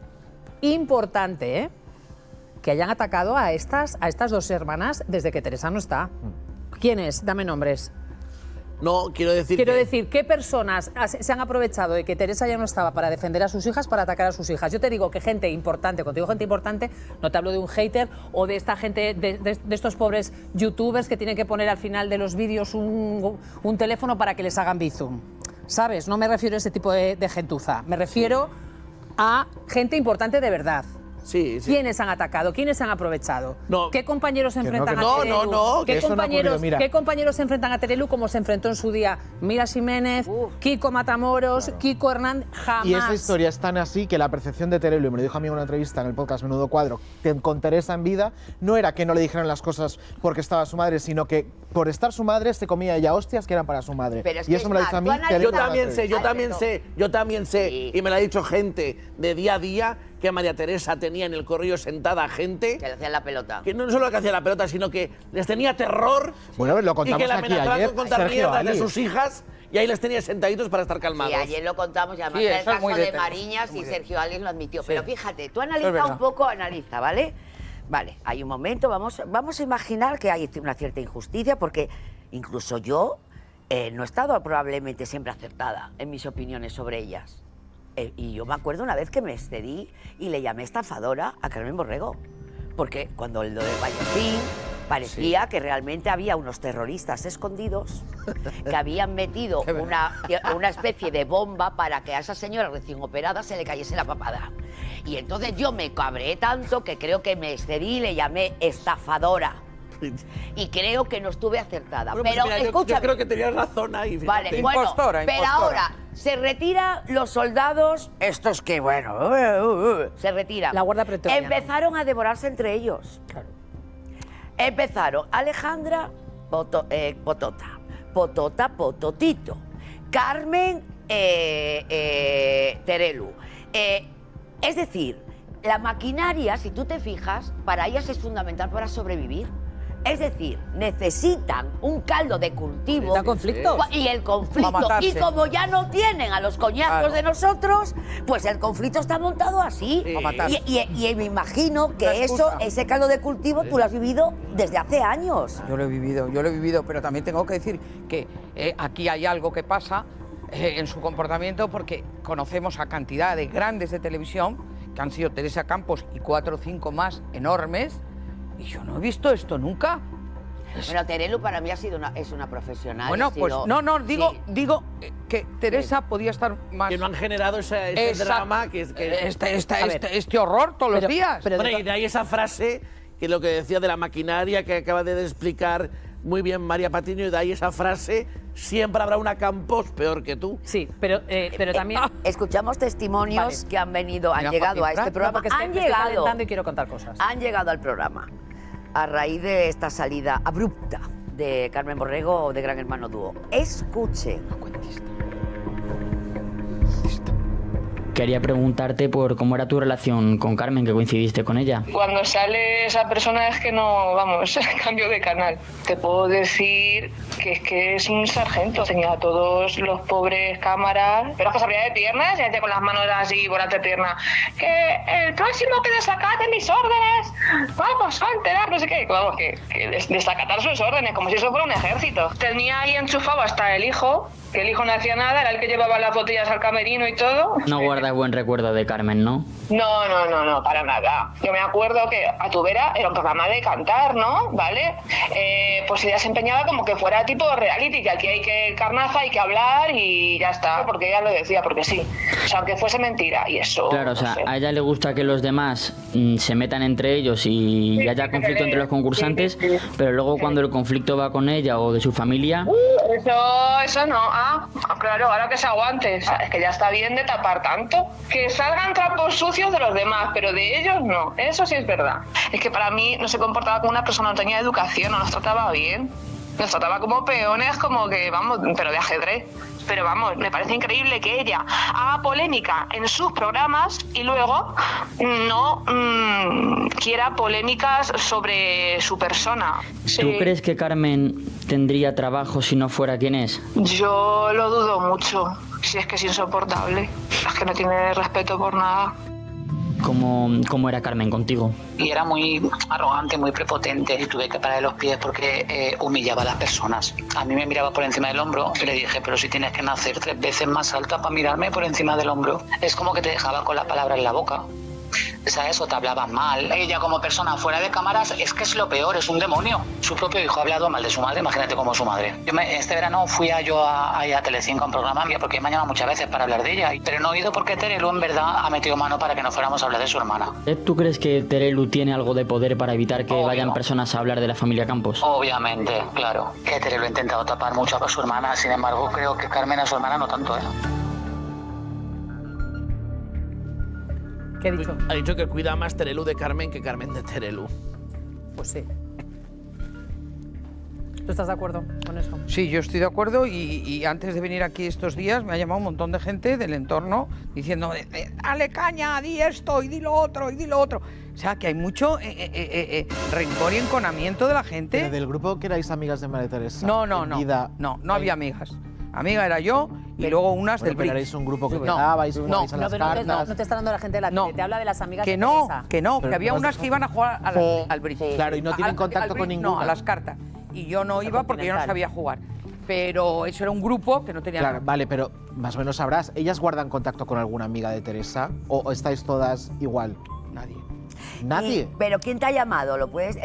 que hayan atacado a estas dos hermanas desde que Teresa no está. ¿Quién es? Dame nombres. No, quiero decir ¿qué personas se han aprovechado de que Teresa ya no estaba para defender a sus hijas, para atacar a sus hijas? Yo te digo que gente importante, cuando digo gente importante, no te hablo de un hater o de esta gente, de estos pobres youtubers que tienen que poner al final de los vídeos un teléfono para que les hagan bizum. ¿Sabes? No me refiero a ese tipo de gentuza. Me refiero a gente importante de verdad. Sí. ¿Quiénes han atacado? ¿Quiénes han aprovechado? ¿Qué compañeros se enfrentan a Terelu? No, ¿Qué compañeros se enfrentan a Terelu como se enfrentó en su día Mira Ximénez, Kiko Matamoros, Kiko Hernández? Jamás. Y esa historia es tan así que la percepción de Terelu, y me lo dijo a mí en una entrevista en el podcast Menudo Cuadro, con Teresa en vida, no era que no le dijeran las cosas porque estaba su madre, sino que por estar su madre se comía ella hostias que eran para su madre. Y eso me lo ha dicho a mí. Yo también sé, y me lo ha dicho gente de Día a Día, que María Teresa tenía en el corrillo sentada a gente. Que le hacían la pelota. Que no solo que hacía la pelota, sino que les tenía terror. Bueno, lo contamos y que la aquí amenazaban ayer, con contar Sergio mierdas de Ali. sus hijas y ahí les tenía sentaditos para estar calmados. Y ayer lo contamos y además Sí, era el eso es caso muy de de Mariñas y Sergio Alice lo admitió. Pero fíjate, tú analiza verdad. un poco, analiza, ¿vale? Vale, hay un momento, vamos a imaginar que hay una cierta injusticia porque incluso yo no he estado probablemente siempre acertada en mis opiniones sobre ellas. Y yo me acuerdo una vez que me excedí y le llamé estafadora a Carmen Borrego. Porque cuando lo del Vallocín parecía que realmente había unos terroristas escondidos que habían metido una especie de bomba para que a esa señora recién operada se le cayese la papada. Y entonces yo me cabreé tanto que creo que me excedí y le llamé estafadora. Y creo que no estuve acertada. Bueno, pues pero mira, escúchame. yo creo que tenías razón ahí. Vale, fíjate. bueno, Impostora, pero impostora. ahora se retiran los soldados, estos que, bueno, se retiran. La Guardia Pretoriana. Empezaron a devorarse entre ellos. Claro. Empezaron Alejandra, Potota, Potota, Pototito, Carmen, Terelu. Es decir, la maquinaria, si tú te fijas, para ellas es fundamental para sobrevivir. Es decir, necesitan un caldo de cultivo. ¿Necesitan conflictos? Y el Para conflicto. matarse. Y como ya no tienen a los coñazos Claro. de nosotros, pues el conflicto está montado así. Para matarse. Y me imagino Una que excusa. ese caldo de cultivo tú lo has vivido desde hace años. Yo lo he vivido, pero también tengo que decir que aquí hay algo que pasa en su comportamiento porque conocemos a cantidad de grandes de televisión que han sido Teresa Campos y 4 o 5 más enormes y yo no he visto esto nunca. Bueno, Terelu para mí es una profesional. Bueno, ha sido- pues digo sí. que Teresa podía estar más... Que no han generado ese Esa- drama que es que... este horror todos los días. Bueno, y de ahí esa frase, que lo que decía de la maquinaria que acaba de explicar muy bien María Patiño, y de ahí esa frase, siempre habrá una Campos peor que tú. Sí, pero también... Escuchamos testimonios Vale. que han venido, han Mira, llegado a Joaquín este Prat. programa. porque es que Han me estoy llegado. calentando y quiero contar cosas. Han llegado al programa a raíz de esta salida abrupta de Carmen Borrego de Gran Hermano Dúo. Escuche. Quería preguntarte por cómo era tu relación con Carmen, que coincidiste con ella. Cuando sale esa persona es que no, vamos, cambio de canal. Te puedo decir que es un sargento. Tenía a todos los pobres cámaras, pero es que se abría de piernas y hacía con las manos así por la pierna. Que el próximo que desacate mis órdenes, vamos a enterar, no sé qué. Vamos, que desacatar sus órdenes, como si eso fuera un ejército. Tenía ahí enchufado hasta el hijo, que el hijo no hacía nada, era el que llevaba las botellas al camerino y todo. No guardas buen recuerdo de Carmen, ¿no? No, para nada. Yo me acuerdo que A tu vera era un programa de cantar, ¿no? ¿Vale? Pues ella se empeñaba como que fuera tipo reality, que aquí hay que carnaza, hay que hablar y ya está, porque ella lo decía, porque sí. O sea, aunque fuese mentira y eso... Claro, o sea, no sé. a ella le gusta que los demás se metan entre ellos y haya conflicto entre los concursantes, pero luego cuando el conflicto va con ella o de su familia... Eso no. Claro, ahora que se aguante. O sea, es que ya está bien de tapar tanto. Que salgan trapos sucios de los demás, pero de ellos no. Eso sí es verdad. Es que para mí no se comportaba como una persona, no tenía educación, no nos trataba bien. Nos trataba como peones, como que, vamos, pero de ajedrez. Pero vamos, me parece increíble que ella haga polémica en sus programas y luego no quiera polémicas sobre su persona. ¿Tú crees que Carmen tendría trabajo si no fuera quien es? Yo lo dudo mucho, si es que es insoportable. Es que no tiene respeto por nada. ¿Cómo era Carmen contigo? Y era muy arrogante, muy prepotente y tuve que parar los pies porque humillaba a las personas. A mí me miraba por encima del hombro y le dije, pero si tienes que nacer 3 veces más alta para mirarme por encima del hombro. Es como que te dejaba con la palabra en la boca. ¿Sabes? O te hablaban mal. Ella como persona fuera de cámaras es que es lo peor, es un demonio. Su propio hijo ha hablado mal de su madre, imagínate cómo es su madre. Este verano fui a Telecinco a un programa porque me han llamado muchas veces para hablar de ella, pero no he oído porque Terelu en verdad ha metido mano para que no fuéramos a hablar de su hermana. ¿Tú crees que Terelu tiene algo de poder para evitar que vayan personas a hablar de la familia Campos? Obviamente, claro. Que Terelu ha intentado tapar mucho a su hermana, sin embargo creo que Carmen a su hermana no tanto, ¿eh? ¿Qué he dicho? Ha dicho que cuida más Terelu de Carmen que Carmen de Terelu. Pues sí. estás de acuerdo con eso? Sí, yo estoy de acuerdo y antes de venir aquí estos días me ha llamado un montón de gente del entorno diciendo dale caña, di esto y di lo otro y di lo otro. O sea, que hay mucho rencor y enconamiento de la gente. ¿Pero del grupo que erais amigas de María Teresa? No había amigas. Amiga era yo y luego unas del Pero BRICS. erais un grupo que quedabais, jugabais a las cartas. No te está dando la gente de la tele, te habla de las amigas que de no, Teresa. que había unas que iban a jugar al BRICS. Claro, y no tienen contacto con ninguna. No, a las cartas. Y yo no iba porque yo no sabía jugar. Pero eso era un grupo que no tenía Claro, nada. vale, pero más o menos sabrás, ¿ellas guardan contacto con alguna amiga de Teresa? ¿O estáis todas igual? Nadie. ¿Nadie? ¿Pero quién te ha llamado? ¿Lo puedes?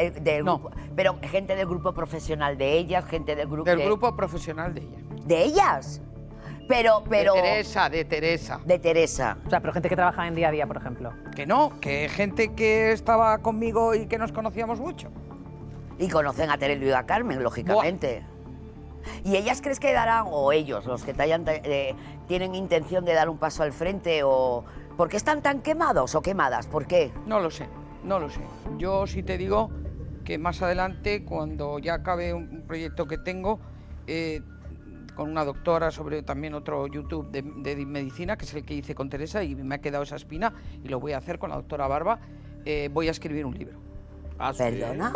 Grupo, pero gente del grupo profesional de ellas, gente del grupo... Del grupo profesional de ellas. ¿De ellas? Pero... De Teresa. De Teresa. O sea, pero gente que trabaja en día a día, por ejemplo. Que no, que gente que estaba conmigo y que nos conocíamos mucho. Y conocen a Terelu y a Carmen, lógicamente. ¿Y ellas crees que darán, o ellos, los que tienen intención de dar un paso al frente, o por qué están tan quemados o quemadas? ¿Por qué? No lo sé, no lo sé. Yo sí te digo que más adelante, cuando ya acabe un proyecto que tengo, con una doctora sobre también otro YouTube de medicina, que es el que hice con Teresa, y me ha quedado esa espina, y lo voy a hacer con la doctora Barba, voy a escribir un libro. ¿Perdona?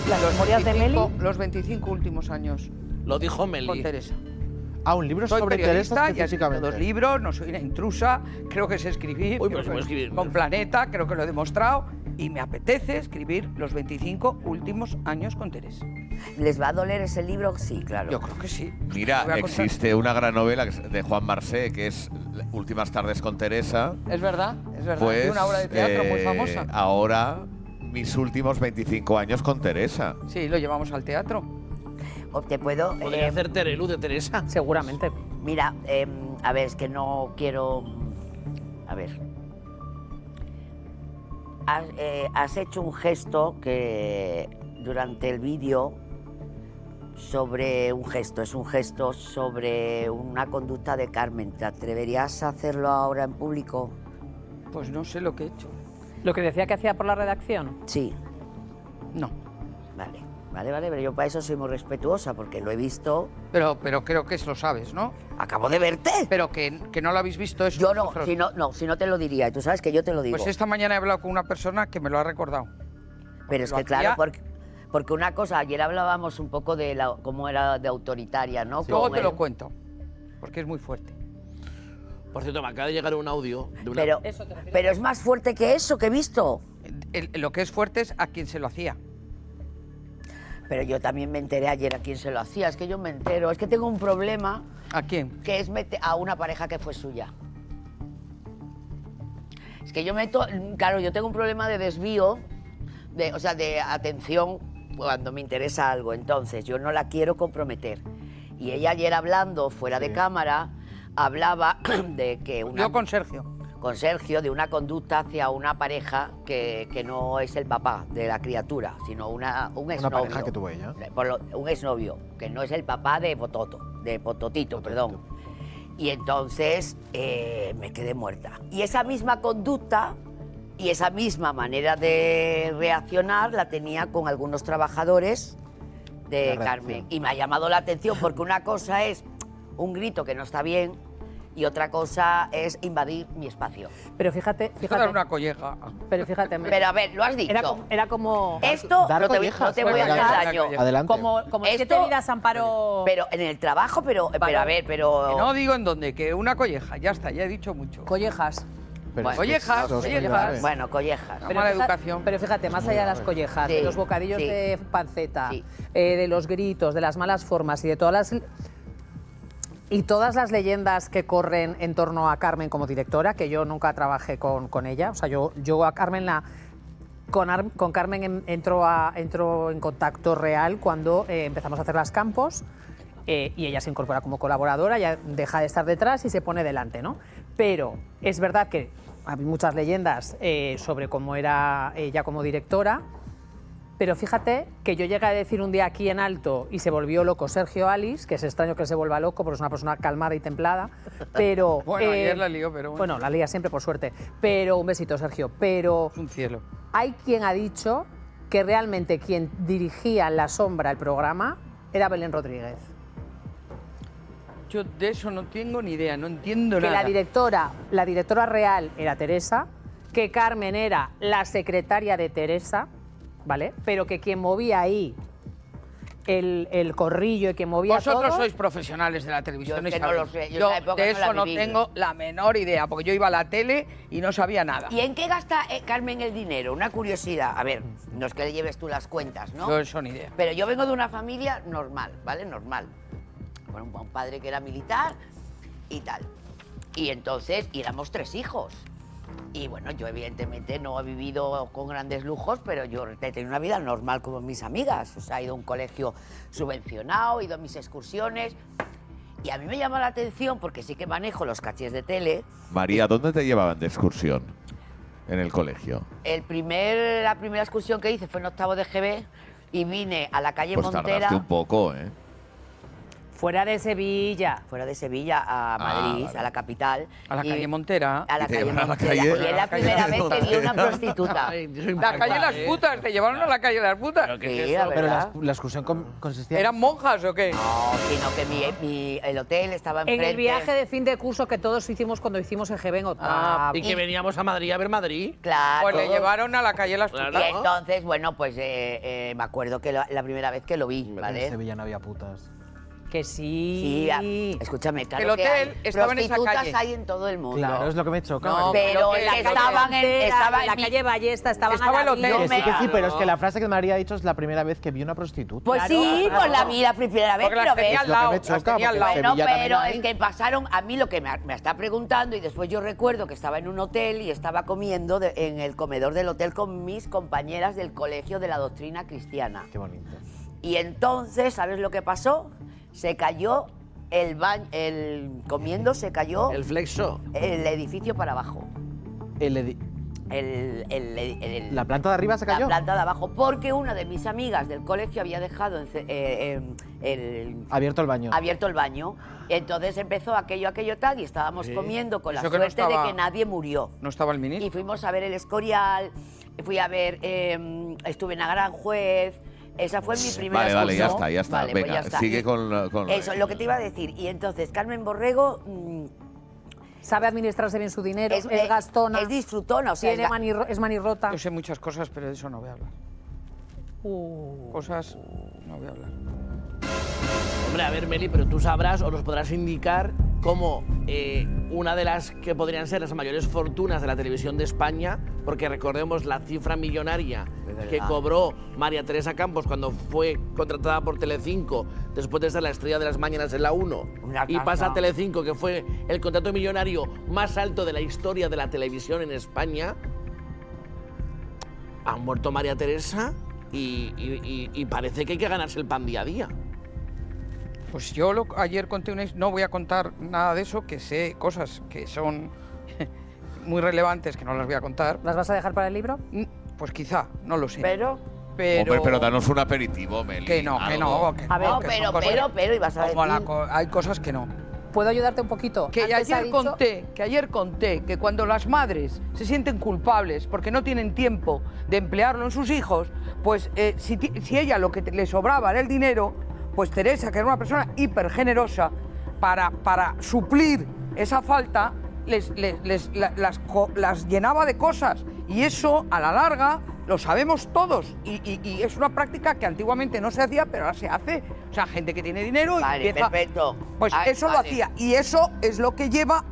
¿Las memorias de Meli? Los 25 últimos años. Lo dijo Meli. Con Teresa. Ah, un libro Soy sobre Teresa periodista, ya he específicamente. escrito 2 libros, no soy una intrusa, creo que sé escribir. Uy, pero se puede escribir. Con Planeta, creo que lo he demostrado, y me apetece escribir los 25 últimos años con Teresa. ¿Les va a doler ese libro? Sí, claro. Yo creo que sí. Mira, Voy a contar- existe una gran novela de Juan Marsé, que es Últimas tardes con Teresa. Es verdad, Pues, es una obra de teatro muy famosa. Ahora, mis últimos 25 años con Teresa. Sí, lo llevamos al teatro. ¿O te puedo...? ¿Podría hacer Terelu de Teresa? Seguramente. Mira, a ver, es que no quiero... A ver. Has hecho un gesto que durante el vídeo es un gesto sobre una conducta de Carmen. ¿Te atreverías a hacerlo ahora en público? Pues no sé lo que he hecho. ¿Lo que decía que hacía por la redacción? Sí. No. Vale, pero yo para eso soy muy respetuosa, porque lo he visto... Pero creo que lo sabes, ¿no? Acabo de verte. Pero que no lo habéis visto eso. Yo no, si no te lo diría, y tú sabes que yo te lo digo. Pues esta mañana he hablado con una persona que me lo ha recordado. Pero es que claro, porque una cosa, ayer hablábamos un poco de cómo era de autoritaria, ¿no? Luego te lo cuento, porque es muy fuerte. Por cierto, me acaba de llegar un audio de una... Pero es más fuerte que eso que he visto. Lo que es fuerte es a quien se lo hacía. Pero yo también me enteré ayer a quién se lo hacía. Es que yo me entero. Es que tengo un problema. ¿A quién? Que es a una pareja que fue suya. Es que yo claro, yo tengo un problema de desvío, de atención cuando me interesa algo. Entonces, yo no la quiero comprometer. Y ella ayer hablando, fuera de cámara, hablaba de que Yo con Sergio. Con Sergio, de una conducta hacia una pareja que no es el papá de la criatura, sino un exnovio. Una pareja que tuvo ella. Un exnovio, que no es el papá de Pototito, perdón. Y entonces me quedé muerta. Y esa misma conducta y esa misma manera de reaccionar la tenía con algunos trabajadores de Carmen. Y me ha llamado la atención porque una cosa es un grito que no está bien, y otra cosa es invadir mi espacio. Pero fíjate... Dar una colleja. Pero fíjate... Pero a ver, lo has dicho. Era como... Esto no te voy a hacer daño. Adelante. Como Siete vidas Amparo... Pero en el trabajo, pero a ver, pero... Que no digo en dónde, que una colleja, ya está, ya he dicho mucho. Collejas. Collejas. Bueno, collejas. Pero mala educación. Pero fíjate, más allá de las collejas, de los bocadillos de panceta, de los gritos, de las malas formas y de todas las leyendas que corren en torno a Carmen como directora, que yo nunca trabajé con ella. O sea, yo a Carmen con Carmen entró en contacto real cuando empezamos a hacer las campos y ella se incorpora como colaboradora, ya deja de estar detrás y se pone delante, ¿no? Pero es verdad que hay muchas leyendas sobre cómo era ella como directora. Pero fíjate que yo llegué a decir un día aquí en alto y se volvió loco Sergio Alice, que es extraño que se vuelva loco porque es una persona calmada y templada, pero... Bueno, ayer la lió, pero bueno. La lía siempre, por suerte. Pero un besito, Sergio. Pero... Un cielo. Hay quien ha dicho que realmente quien dirigía en la sombra el programa era Belén Rodríguez. Yo de eso no tengo ni idea, no entiendo Que nada. la directora real era Teresa, que Carmen era la secretaria de Teresa, ¿vale? Pero que quien movía ahí el corrillo y quien movía Vosotros todo... sois profesionales de la televisión. Yo es y que no sabéis. lo sé, yo Yo en esa época de no eso la no viví. tengo la menor idea, porque yo iba a la tele y no sabía nada. ¿Y en qué gasta Carmen el dinero? Una curiosidad. A ver, no es que le lleves tú las cuentas, ¿no? Yo eso ni idea. Pero yo vengo de una familia normal, ¿vale? Normal. Bueno, un padre que era militar y tal. Y entonces, y éramos 3 hijos. Y bueno, yo evidentemente no he vivido con grandes lujos, pero yo he tenido una vida normal como mis amigas. O sea, he ido a un colegio subvencionado, he ido a mis excursiones. Y a mí me llama la atención, porque sí que manejo los cachés de tele. María, ¿dónde te llevaban de excursión en el colegio? La primera excursión que hice fue en octavo de GB y vine a la calle Pues Montera. tardaste un poco, ¿eh? Fuera de Sevilla. Fuera de Sevilla a Madrid, vale. a la capital. A la calle Montera. A la Y te calle llevaron a la Montera. calle- Y es la primera vez que vi una prostituta. La calle de las putas, te llevaron a la calle de las putas. Sí, la Pero verdad. la excursión consistía... ¿Eran monjas o qué? No, sino que el hotel estaba En enfrente. el viaje de fin de curso que todos hicimos cuando hicimos el GB en octavo. Y que veníamos a Madrid a ver Madrid. Claro. Pues le llevaron a la calle de las putas. Y entonces, bueno, pues me acuerdo que la primera vez que lo vi, ¿vale? En Sevilla no había putas. Que sí. Sí, escúchame, claro El hotel que hay. estaba en esa Prostitutas calle. hay en todo el mundo. Claro, es lo que me choca. No, María. pero que es la que calle estaban en la mi- calle Ballesta, estaban Estaba a el la hotel. Que sí, me- pero es que la frase que María ha dicho es la primera vez que vi una prostituta. Pues Claro, sí, claro. pues la vi la primera vez, Porque pero las tenía ves. al lo que lado. me Las choca, tenía al porque lado. Bueno, Sevilla también pero hay. es que pasaron, a mí lo que me está preguntando, y después yo recuerdo que estaba en un hotel y estaba comiendo en el comedor del hotel con mis compañeras del colegio de la doctrina cristiana. Qué bonito. Y entonces, ¿sabes lo que pasó? Se cayó comiendo se cayó El flexo. el edificio para abajo. ¿La planta de arriba se cayó? La planta de abajo, porque una de mis amigas del colegio había dejado Abierto el baño. abierto el baño. Entonces empezó aquello tal, y estábamos comiendo con la Eso que no suerte estaba- de que nadie murió. No estaba el ministro. Y fuimos a ver el Escorial, fui a ver, estuve en Aranjuez. Esa fue mi primera Vale, ya excursión. está, ya está. Vale, pues Venga, ya está. sigue Y con eso, lo que te iba a decir. Y entonces, Carmen Borrego Sabe administrarse bien su dinero, Es- es gastona, es disfrutona, o sea, tiene es manirrota. Yo sé muchas cosas, pero de eso no voy a hablar. Cosas no voy a hablar. Hombre, a ver, Meli, pero tú sabrás o nos podrás indicar cómo una de las que podrían ser las mayores fortunas de la televisión de España, porque recordemos la cifra millonaria que cobró María Teresa Campos cuando fue contratada por Telecinco, después de ser la estrella de las mañanas en la 1, y pasa a Telecinco, que fue el contrato millonario más alto de la historia de la televisión en España. Ha muerto María Teresa y parece que hay que ganarse el pan día a día. Pues yo ayer conté no voy a contar nada de eso, que sé cosas que son muy relevantes, que no las voy a contar. ¿Las vas a dejar para el libro? Pues quizá, no lo sé. Pero... Hombre, pero danos un aperitivo, Meli. Que no, que no. algo. Que A ver, no, que son cosas- pero, ibas a como decir... hay cosas que no. ¿Puedo ayudarte un poquito? Que Antes ha ayer dicho- conté que cuando las madres se sienten culpables porque no tienen tiempo de emplearlo en sus hijos, pues si ella lo que le sobraba era el dinero, pues Teresa, que era una persona hipergenerosa, para suplir esa falta, las llenaba de cosas. Y eso, a la larga, lo sabemos todos. Y es una práctica que antiguamente no se hacía, pero ahora se hace. O sea, gente que tiene dinero y Vale, empieza... perfecto. Pues eso lo hacía. Y eso es lo que lleva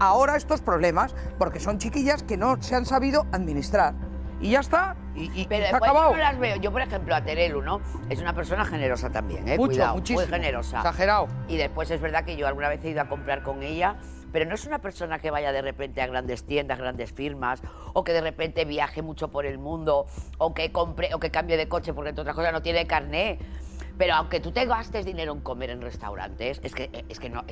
ahora estos problemas, porque son chiquillas que no se han sabido administrar. Y ya está. Y Pero se ha después acabado. yo no las veo. Yo, por ejemplo, a Terelu, ¿no? Es una persona generosa también, ¿eh? Mucho, Cuidado, muchísimo. muy generosa. Exagerado. Y después es verdad que yo alguna vez he ido a comprar con ella, pero no es una persona que vaya de repente a grandes tiendas, grandes firmas, o que de repente viaje mucho por el mundo, o que compre, o que cambie de coche porque entre otras cosas no tiene carné. Pero aunque tú te gastes dinero en comer en restaurantes, es que no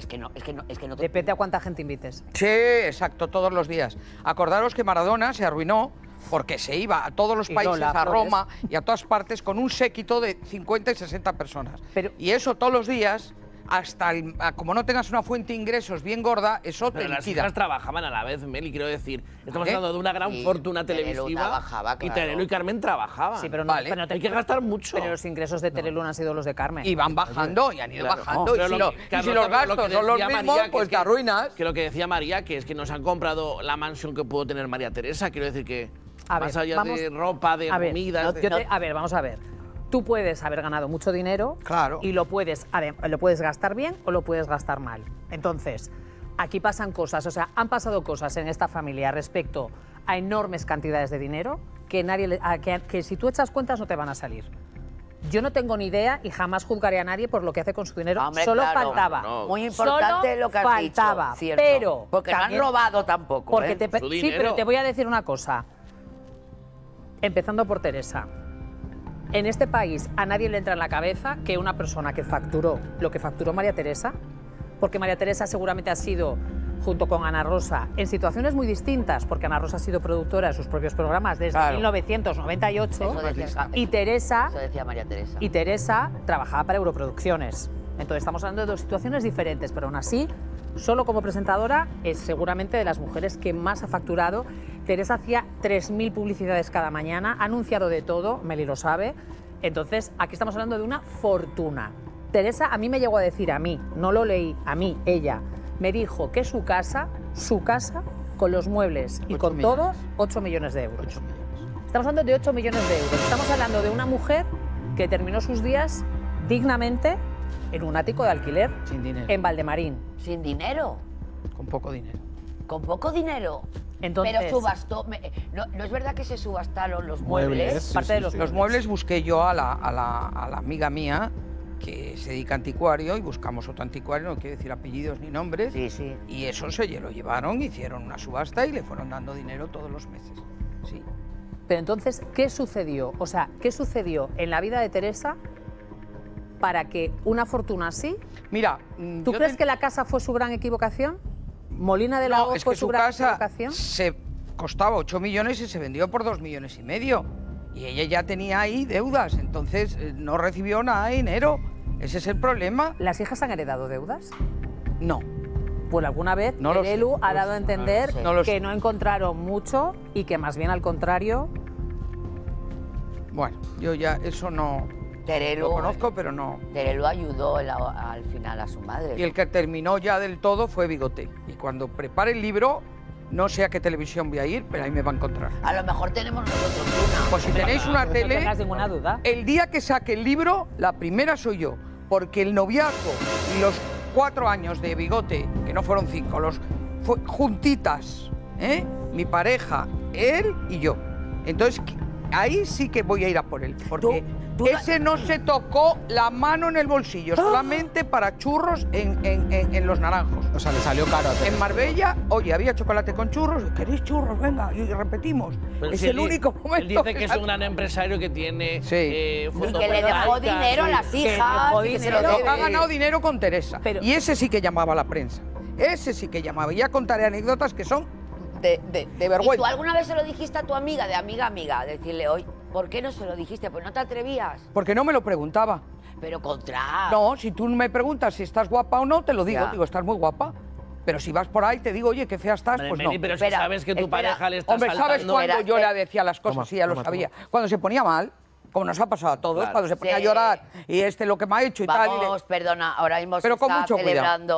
te... Depende a cuánta gente invites. Sí, exacto, todos los días. Acordaros que Maradona se arruinó porque se iba a todos los Y países, Lola a Flores. Roma y a todas partes con un séquito de 50 y 60 personas. Y eso todos los días hasta como no tengas una fuente de ingresos bien gorda, eso Pero te las liquida. hijas trabajaban a la vez, Meli, quiero decir. Estamos ¿Vale? hablando de una gran Y fortuna Terelu televisiva. trabajaba, Y claro. Terelu y Carmen trabajaban. Sí, pero no, Vale. pero no te- Hay que gastar mucho. Pero los ingresos de Terelu no han sido los de Carmen. Y van bajando, y han ido Claro, bajando. no, Y pero si, lo que- y si Carlota, los pero lo gastos que son los decía mismos, María, que pues es te arruinas. Que lo que decía María, que es que nos han comprado la mansión que pudo tener María Teresa. Quiero decir que A más ver, allá vamos- de ropa, de a ver, comida... a ver, vamos a ver. Tú puedes haber ganado mucho dinero Claro. y lo puedes gastar bien o lo puedes gastar mal. Entonces, aquí pasan cosas, o sea, han pasado cosas en esta familia respecto a enormes cantidades de dinero que, que si tú echas cuentas no te van a salir. Yo no tengo ni idea y jamás juzgaré a nadie por lo que hace con su dinero. Hombre, Solo claro. faltaba. Muy importante Solo lo que has faltaba, dicho, cierto. pero Porque no también- han robado tampoco, Porque ¿eh? Su sí, dinero. pero te voy a decir una cosa. Empezando por Teresa. En este país a nadie le entra en la cabeza que una persona que facturó lo que facturó María Teresa, porque María Teresa seguramente ha sido, junto con Ana Rosa, en situaciones muy distintas, porque Ana Rosa ha sido productora de sus propios programas desde Claro. 1998 Eso decía- y Teresa Eso decía María Teresa. y Teresa trabajaba para Europroducciones. Entonces estamos hablando de dos situaciones diferentes, pero aún así, solo como presentadora es seguramente de las mujeres que más ha facturado. Teresa hacía 3.000 publicidades cada mañana, ha anunciado de todo, Meli lo sabe. Entonces aquí estamos hablando de una fortuna. Teresa a mí me llegó a decir, a mí, no lo leí, a mí, ella, me dijo que su casa, con los muebles y con todo, 8 millones de euros. Estamos hablando de 8 millones de euros. Estamos hablando de una mujer que terminó sus días dignamente en un ático de alquiler Sin dinero. en Valdemarín. ¿Sin dinero? Con poco dinero. ¿Con poco dinero? Entonces- Pero subastó... no es verdad que se subastaron los muebles. Parte de los Los muebles busqué yo a la amiga mía que se dedica a anticuario y buscamos otro anticuario, no quiero decir apellidos ni nombres. Sí, sí. Y eso se lo llevaron, hicieron una subasta y le fueron dando dinero todos los meses. Sí. Pero entonces, ¿qué sucedió? O sea, ¿qué sucedió en la vida de Teresa para que una fortuna así... Mira, ¿Tú yo crees que la casa fue su gran equivocación? ¿Molina de la No, Hoz es fue que su su gran casa equivocación? se costaba 8 millones y se vendió por 2,5 millones. Y ella ya tenía ahí deudas, entonces no recibió nada de dinero. Ese es el problema. ¿Las hijas han heredado deudas? No. Pues alguna vez No lo sé, Terelu no ha lo dado a sé, entender no lo sé. que no encontraron mucho y que más bien al contrario... Bueno, yo ya eso no Terelu, lo conozco, pero no. Terelu ayudó al final a su madre. Y el que terminó ya del todo fue Bigote. Y cuando prepare el libro, no sé a qué televisión voy a ir, pero ahí me va a encontrar. A lo mejor tenemos nosotros una. Pues si tenéis una No tele, tengas ninguna duda. el día que saque el libro, la primera soy yo. Porque el noviazgo y los 4 años de Bigote, que no fueron 5, fue juntitas, ¿eh? Mi pareja, él y yo. Entonces, ahí sí que voy a ir a por él. Porque ese no se tocó la mano en el bolsillo, solamente para churros en Los Naranjos. O sea, le salió caro a Teresa. En Marbella, oye, había chocolate con churros, ¿queréis churros? Venga, y repetimos. Pero es si el él único Él momento dice que es un gran empresario que tiene Sí. Y que le dejó dinero a las hijas. y que se lo Pero debe. ha ganado dinero con Teresa. Pero- Y ese sí que llamaba a la prensa. Ese sí que llamaba. Y ya contaré anécdotas que son de ¿Y vergüenza. tú alguna vez se lo dijiste a tu amiga, de amiga a amiga? Decirle, hoy, ¿por qué no se lo dijiste? Pues no te atrevías. Porque no me lo preguntaba. Pero contra... No, si tú me preguntas si estás guapa o no, te lo digo. Ya. Digo, estás muy guapa. Pero si vas por ahí te digo, oye, qué fea estás, Hombre, pues Meli, no. pero si Espera, sabes que tu espera. pareja le está Hombre, ¿sabes saltando... cuando Era- yo le decía las cosas? Toma, Sí, ya lo toma, sabía. Cuando se ponía mal, como nos ha pasado a todos, Claro. cuando se ponía Sí. a llorar y lo que me ha hecho y tal. y le- Vamos, perdona, ahora mismo Pero se con está mucho cuidado. celebrando